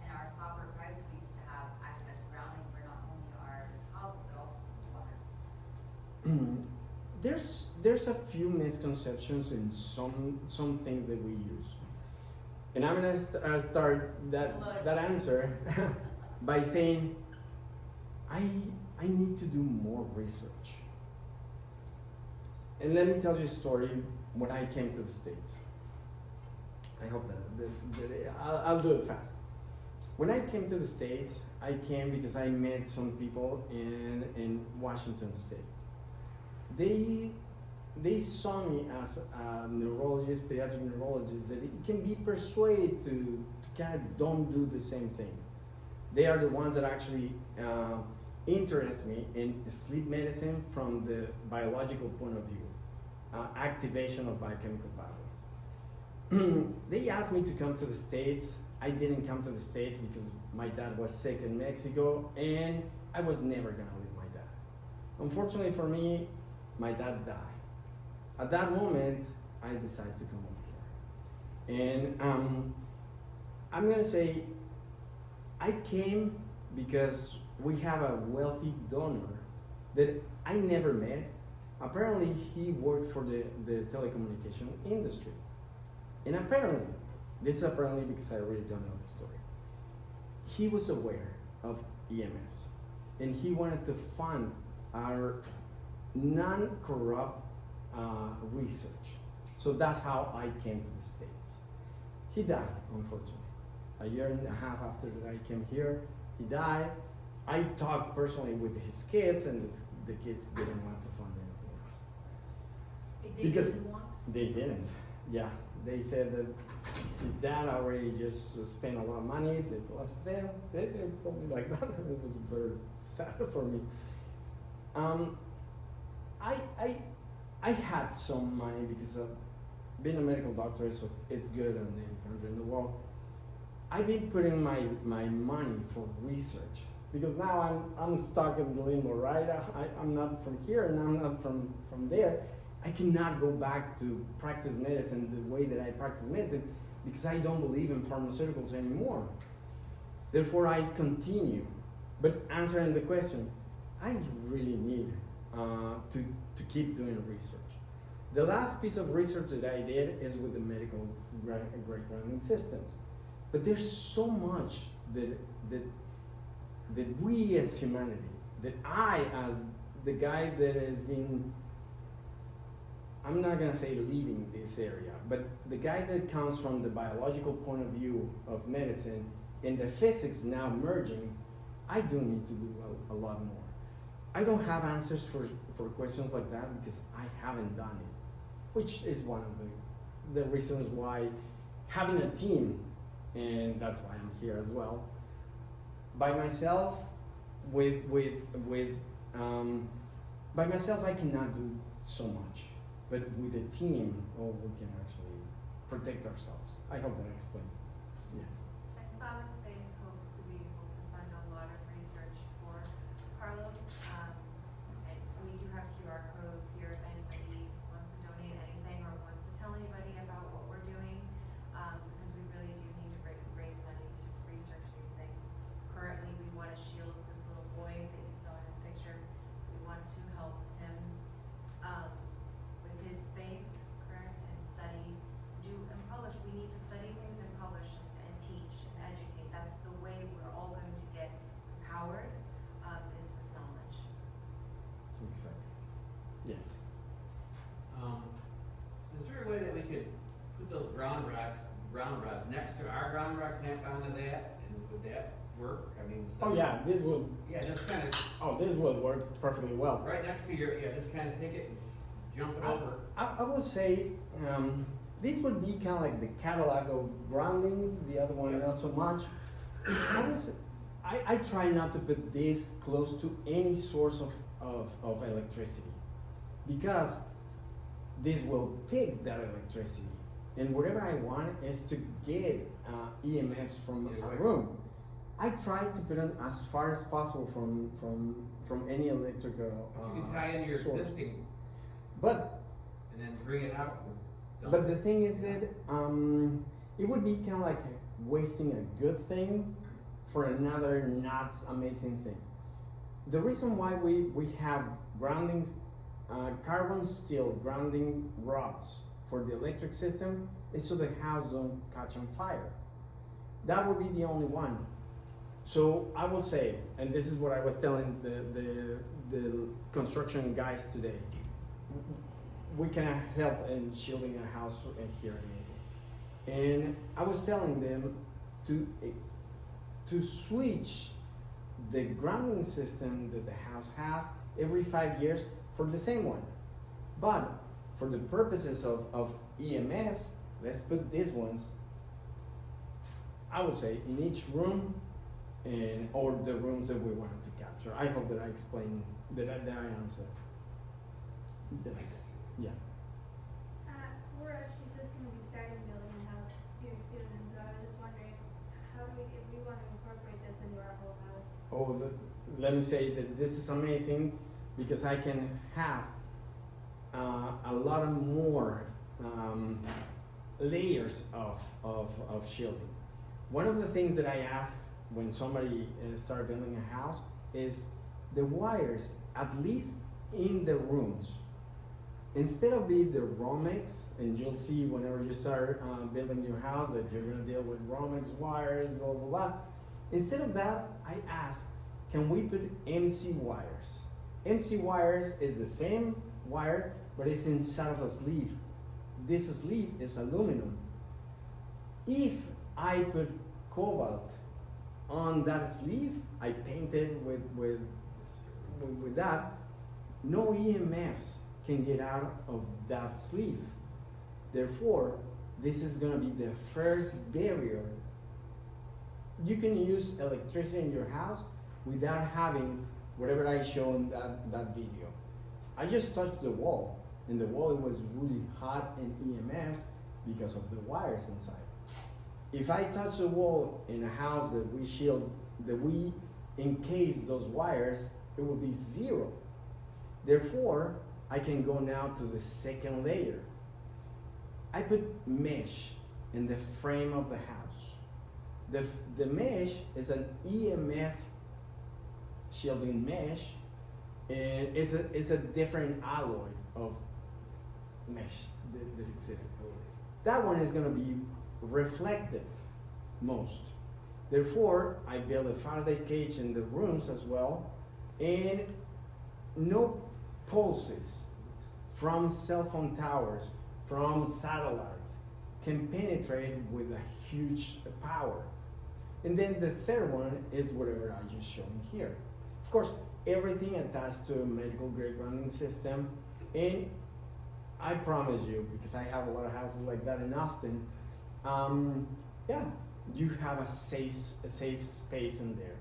And our copper pipes we used to have acted as grounding for not only our houses but also water. There's a few misconceptions in some things that we use, and I'm gonna start that answer by saying I need to do more research. And let me tell you a story when I came to the States. I hope that I'll do it fast. When I came to the States, I came because I met some people in Washington State. They saw me as a neurologist, pediatric neurologist, that it can be persuaded to kind of don't do the same things. They are the ones that actually interest me in sleep medicine from the biological point of view, activation of biochemical pathways. they asked me to come to the States. I didn't come to the States because my dad was sick in Mexico and I was never gonna leave my dad. Unfortunately for me, my dad died. At that moment, I decided to come over here. And I'm gonna say, I came because we have a wealthy donor that I never met. Apparently, he worked for the telecommunication industry. And apparently, this is apparently because I really don't know the story. He was aware of EMFs and he wanted to fund our non-corrupt research. So that's how I came to the States. He died, unfortunately. A year and a half after that I came here, he died. I talked personally with his kids and the kids didn't want to fund anything else. They Because didn't want. they didn't, yeah. They said that his dad already just spent a lot of money. They lost them. They told me like that. It was very sad for me. I had some money because being a medical doctor is good in any country in the world. I've been putting my money for research because now I'm stuck in the limbo, right? I'm not from here and I'm not from there. I cannot go back to practice medicine the way that I practice medicine because I don't believe in pharmaceuticals anymore. Therefore, I continue. But answering the question, I really need to keep doing research. The last piece of research that I did is with the medical great grounding systems. But there's so much that we as humanity, that I as the guy that has been, I'm not gonna say leading this area, but the guy that comes from the biological point of view of medicine and the physics now merging, I do need to do a lot more. I don't have answers for questions like that because I haven't done it, which is one of the reasons why having a team, and that's why I'm here as well. By myself, by myself I cannot do so much. But with a team, we can actually protect ourselves. I hope that I explained. Yes. And Sana Space hopes to be able to fund a lot of research for Carlos. And we do have QR codes here if anybody wants to donate anything or wants to tell anybody about what we're doing, because we really do need to raise money to research these things. Currently, we want to shield this little boy that you saw in his picture. We want to help him with his space, correct, and study, and publish. We need to study things and publish and teach and educate. That's the way we're all going to get empowered, is with knowledge. Exactly. Yes. Is there a way that we could put those ground rods next to our ground rod, clamp onto that, and would that work? I mean, Oh yeah, this will. Yeah, just kind of Oh, this will work perfectly well. right next to your, just kind of take it and jump it over. I would say this would be kind of like the catalog of groundings. The other one not so much. I try not to put this close to any source of electricity because this will pick that electricity, and whatever I want is to get EMFs from a room. I try to put them as far as possible from any electrical You can tie in your source. existing But and then bring it out. But the thing is that it would be kind of like wasting a good thing for another not amazing thing. The reason why we have groundings, carbon steel grounding rods for the electric system is so the house don't catch on fire. That would be the only one. So I will say, and this is what I was telling the construction guys today, we can help in shielding a house here in Naples. And I was telling them to switch the grounding system that the house has every 5 years for the same one. But for the purposes of EMFs, let's put these ones, I would say, in each room or the rooms that we wanted to capture. I hope that I explained, that I answered. Yeah. We're actually just gonna be starting building a your students, so I was just wondering, how do we, if we want to incorporate this into our whole house? Oh, let me say that this is amazing because I can have a lot of more layers of shielding. One of the things that I ask when somebody start building a house is the wires, at least in the rooms, instead of being the Romex, and you'll see whenever you start building your house that you're gonna deal with Romex wires, blah, blah, blah. Instead of that, I ask, can we put MC wires? MC wires is the same wire, but it's inside of a sleeve. This sleeve is aluminum. If I put cobalt on that sleeve, I painted with that, no EMFs can get out of that sleeve. Therefore, this is gonna be the first barrier. You can use electricity in your house without having whatever I show in that video. I just touched the wall, and the wall was really hot in EMFs because of the wires inside. If I touch the wall in a house that we shield, that we encase those wires, it will be zero. Therefore, I can go now to the second layer. I put mesh in the frame of the house. The mesh is an EMF shielding mesh, and it's a different alloy of mesh that exists. That one is gonna be reflective most. Therefore, I build a Faraday cage in the rooms as well, and no pulses from cell phone towers, from satellites, can penetrate with a huge power. And then the third one is whatever I just shown here. Of course, everything attached to a medical grade grounding system, and I promise you, because I have a lot of houses like that in Austin, yeah, you have a safe space in there.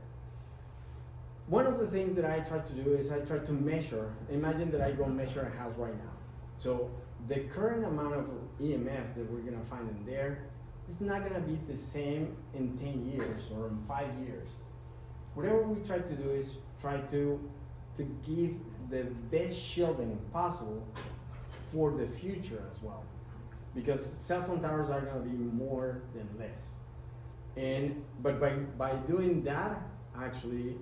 One of the things that I try to do is I try to measure. Imagine that I go measure a house right now. So the current amount of EMFs that we're gonna find in there is not gonna be the same in 10 years or in 5 years. Whatever we try to do is try to give the best shielding possible for the future as well. Because cell phone towers are gonna be more than less. But by doing that, actually,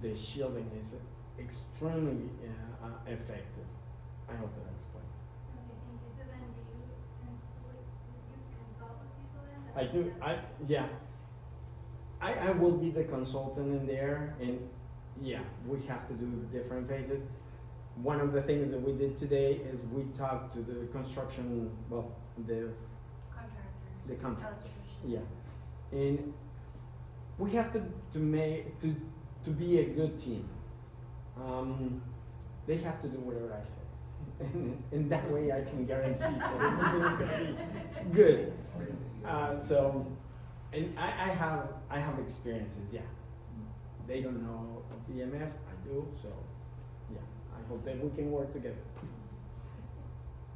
the shielding is extremely effective. I hope that I explained. Okay, thank you. So then do you consult with people then? I do, yeah. I will be the consultant in there, and yeah, we have to do different phases. One of the things that we did today is we talked to the construction, well, the contractor. Yeah. And we have to be a good team. They have to do whatever I say. And that way I can guarantee that everything is gonna be good. So, and I have experiences, yeah. They don't know of EMFs, I do, so yeah. I hope that we can work together.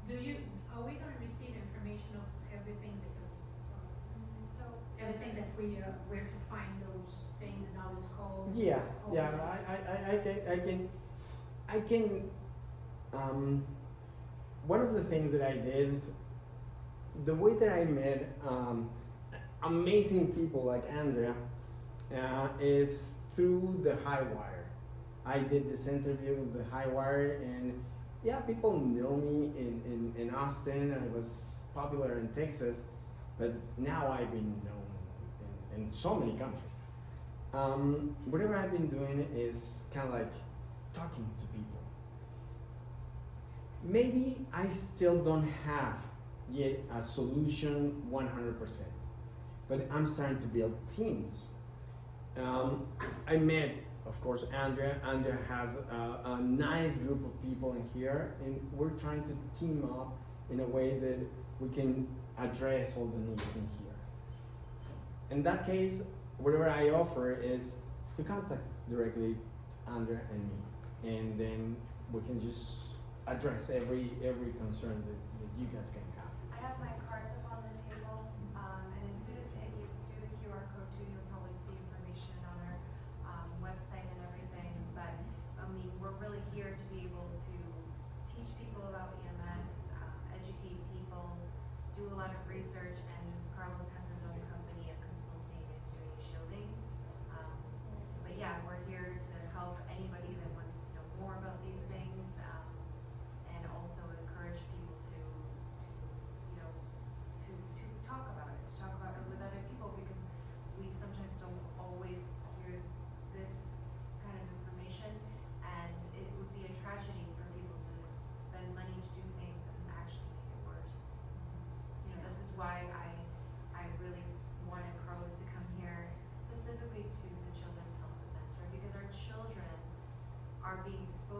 Are we gonna receive information of everything because, So, everything that where to find those things and how it's called? Yeah, all yeah, this? I can, one of the things that I did, the way that I met amazing people like Andrea is through the high wire. I did this interview with the high wire, and yeah, people know me in Austin, and I was popular in Texas, but now I've been known in so many countries. Whatever I've been doing is kind of like talking to people. Maybe I still don't have yet a solution 100%, but I'm starting to build teams. I met, of course, Andrea. Andrea has a nice group of people in here, and we're trying to team up in a way that we can address all the needs in here. In that case, whatever I offer is to contact directly Andrea and me, and then we can just address every concern that you guys can have. I have my cards up on the table, and as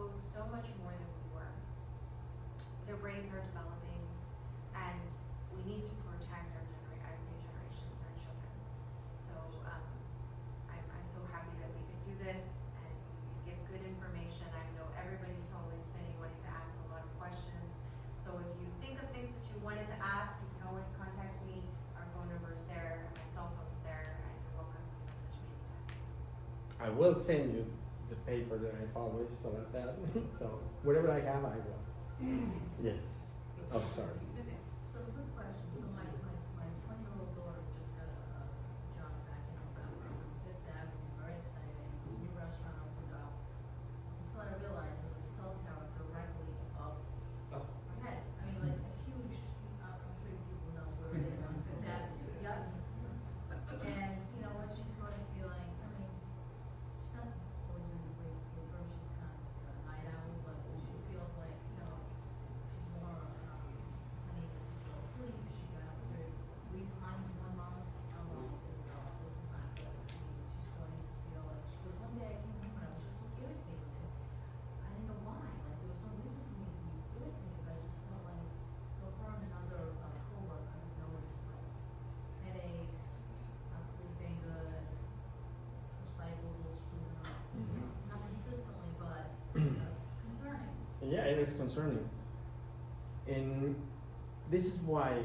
exposed so much more than we were. Their brains are developing, and we need to protect our new generations, our children. So, I'm so happy that we could do this, and we could give good information. I know everybody's totally spinning, wanting to ask a lot of questions. So if you think of things that you wanted to ask, you can always contact me. Our phone number's there, my cell phone's there, and you're welcome to message me anytime. I will send you the paper that I published about that. So whatever I have, I will. Yes. Oh, sorry. So a good question, so my 20-year-old daughter just got a job back in November on Fifth Avenue, very exciting, this new restaurant opened up. Until I realized there was a cell tower directly above Oh. her head, I mean, like a huge, I'm sure you people know where it is on Fifth Avenue, yeah. And, you know, when she started feeling, I mean, she's not always been a great sleeper, she's kind of a night owl, but she feels like, you know, she's more, unable to feel asleep, she got up there 3 times 1 month, I'm like, Isabella, this is not good. I mean, she's starting to feel like, she goes, one day I came home and I was just so irritated, and I didn't know why, like, there was no reason for me to be irritated, but I just felt like, so her and another, coworker noticed, like, headaches, not sleeping good, her cycles will screw up, not consistently, but that's concerning. Yeah, it is concerning. And this is why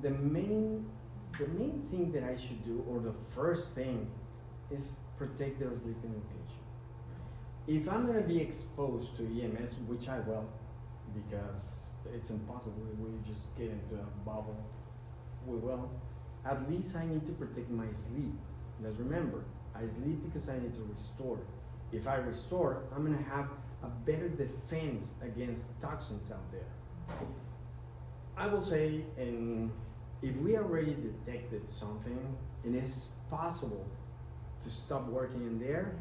the main thing that I should do, or the first thing, is protect their sleeping location. If I'm gonna be exposed to EMS, which I will, because it's impossible if we just get into a bubble, we will, at least I need to protect my sleep. Because remember, I sleep because I need to restore. If I restore, I'm gonna have a better defense against toxins out there. I will say, and if we already detected something and it's possible to stop working in there,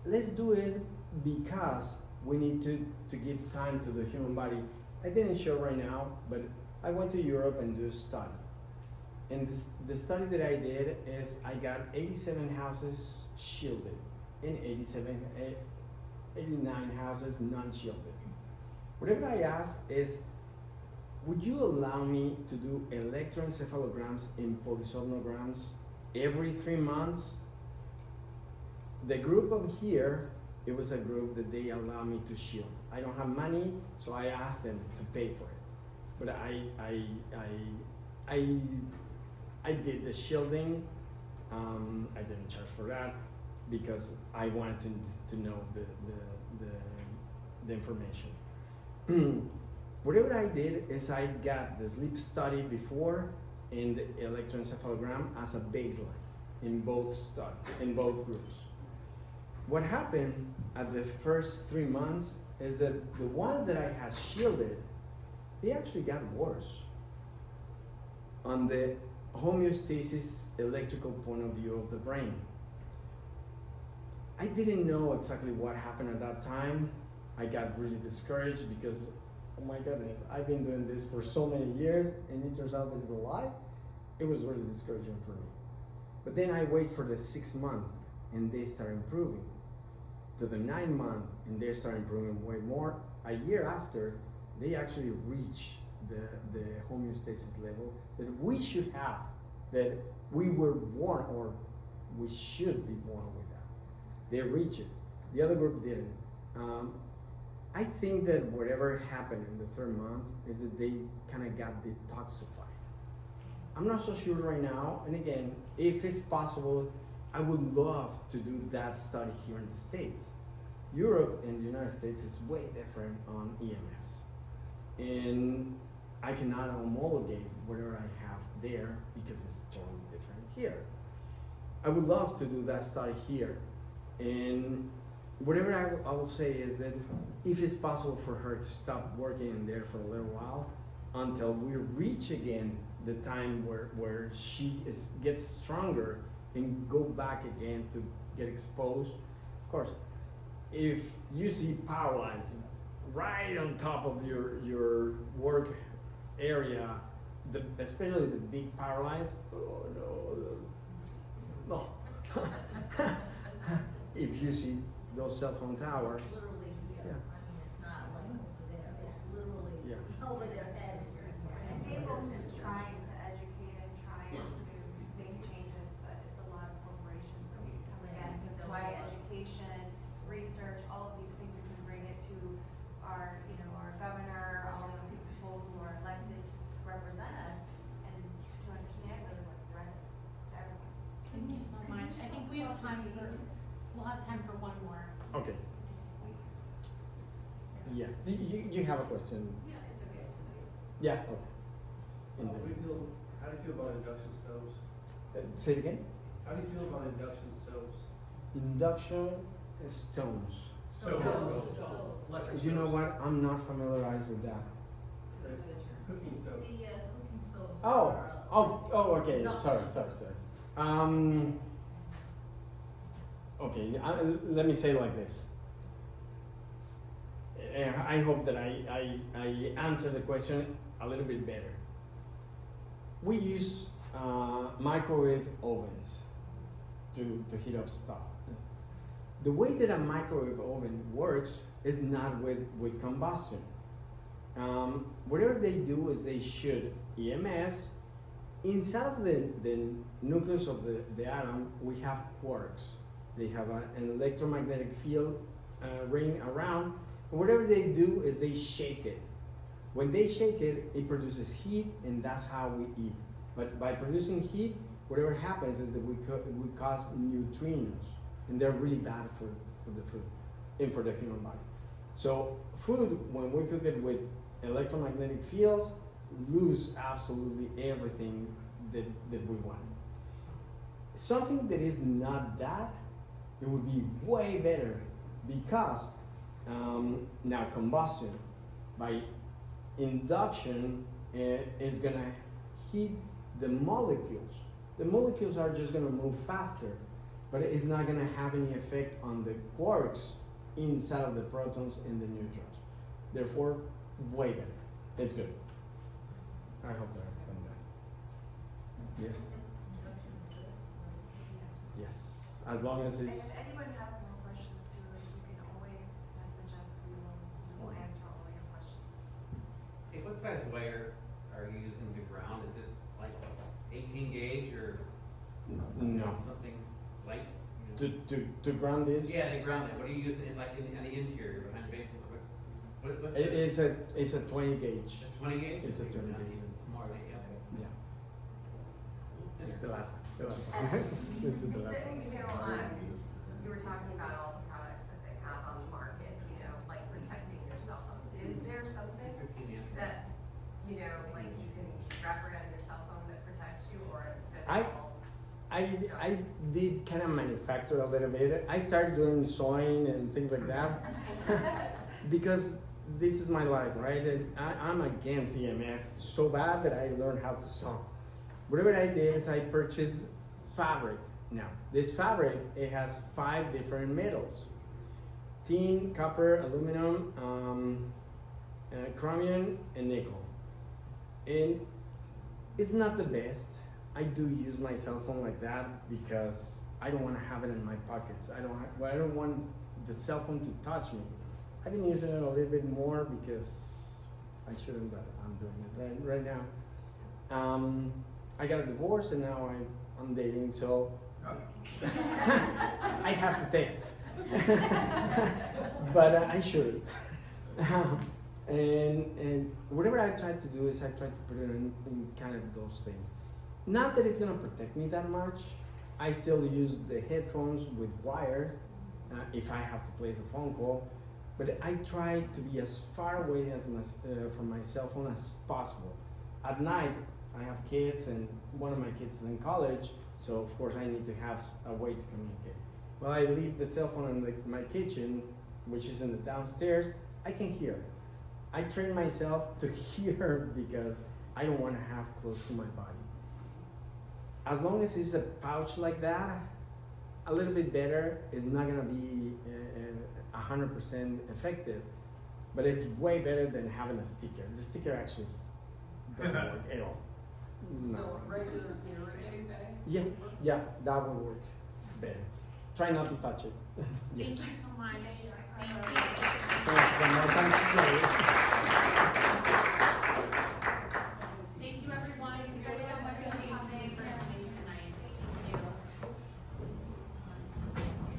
let's do it, because we need to give time to the human body. I didn't show right now, but I went to Europe and do a study. And the study that I did is I got 87 houses shielded and 89 houses non-shielded. Whatever I asked is, would you allow me to do electroencephalograms and polysomnograms every 3 months? The group of here, it was a group that they allow me to shield. I don't have money, so I asked them to pay for it. But I did the shielding. I didn't charge for that because I wanted to know the information. Whatever I did is I got the sleep study before and the electroencephalogram as a baseline in both groups. What happened at the first 3 months is that the ones that I had shielded, they actually got worse on the homeostasis electrical point of view of the brain. I didn't know exactly what happened at that time. I got really discouraged because, oh my goodness, I've been doing this for so many years and it turns out that it's a lie. It was really discouraging for me. But then I wait for the 6 month and they start improving. To the 9 month and they start improving way more. A year after, they actually reach the homeostasis level that we should have, that we were born, or we should be born with that. They reach it. The other group didn't. I think that whatever happened in the 3rd month is that they kind of got detoxified. I'm not so sure right now, and again, if it's possible, I would love to do that study here in the States. Europe and the United States is way different on EMFs. And I cannot homologate whatever I have there because it's totally different here. I would love to do that study here. And whatever I will say is that if it's possible for her to stop working in there for a little while until we reach again the time where she gets stronger and go back again to get exposed. Of course, if you see power lines right on top of your work area, especially the big power lines, oh no. If you see those cell phone towers, It's literally here. We have time for, we'll have time for one more. Okay. Yeah. You have a question? Yeah, it's okay, somebody else. Yeah. Okay. And How do then, you feel about induction stoves? say it again. How do you feel about induction stoves? Induction stones. Stoves. You know what? I'm not familiarized with that. Cooking It's the stove. cooking stoves. that Oh, are, okay. induction. Sorry. Okay, let me say it like this. I hope that I answer the question a little bit better. We use microwave ovens to heat up stuff. The way that a microwave oven works is not with combustion. Whatever they do is they shoot EMFs. Inside of the nucleus of the atom, we have quarks. They have an electromagnetic field ring around. And whatever they do is they shake it. When they shake it, it produces heat, and that's how we eat. But by producing heat, whatever happens is that we cause neutrinos, and they're really bad for the food and for the human body. So food, when we cook it with electromagnetic fields, lose absolutely everything that we want. Something that is not that, it would be way better, because now combustion by induction is gonna heat the molecules. The molecules are just gonna move faster, but it's not gonna have any effect on the quarks inside of the protons and the neutrons. Therefore, way better. It's good. I hope that explained that. Yes. Induction is good. Yes. As long as And it's. if anyone has more questions too, you can always message us, we will answer all your questions. Hey, what size wire are you using to ground? Is it like 18 gauge or No. something light? You know? To ground this. Yeah, they ground it. What are you using in like in the interior behind the basement? What's the, It's a 20 gauge. just 20 gauge? It's a 20 Not gauge. even, It's more like, okay. Yeah. The last one. The last one. This is the last one. You were talking about all the products that they have on the market, like protecting your cell phones. Is there something 15 amps. that, like you can wrap around your cell phone that protects you, or that's I- all? I did kind of manufacture a little bit. I started doing sewing and things like that because this is my life, right? And I'm against EMF so bad that I learned how to sew. Whatever I did is I purchased fabric. Now, this fabric, it has 5 different metals: tin, copper, aluminum, chromium, and nickel. And it's not the best. I do use my cell phone like that because I don't want to have it in my pockets. I don't want the cell phone to touch me. I've been using it a little bit more because I shouldn't, but I'm doing it right now. I got a divorce and now I'm dating, so I have to text. But I shouldn't. And whatever I try to do is I try to put it in kind of those things. Not that it's gonna protect me that much. I still use the headphones with wires if I have to place a phone call. But I try to be as far away from my cell phone as possible. At night, I have kids, and one of my kids is in college, so of course I need to have a way to communicate. Well, I leave the cell phone in my kitchen, which is in the downstairs. I can hear. I train myself to hear because I don't want to have close to my body. As long as it's a pouch like that, a little bit better. It's not gonna be 100% effective, but it's way better than having a sticker. The sticker actually doesn't work at all. No. So a regular hearing aid bag? Yeah, that would work better. Try not to touch it. Yes. Thank you so much. Thank you. Thanks so much. I'm sorry.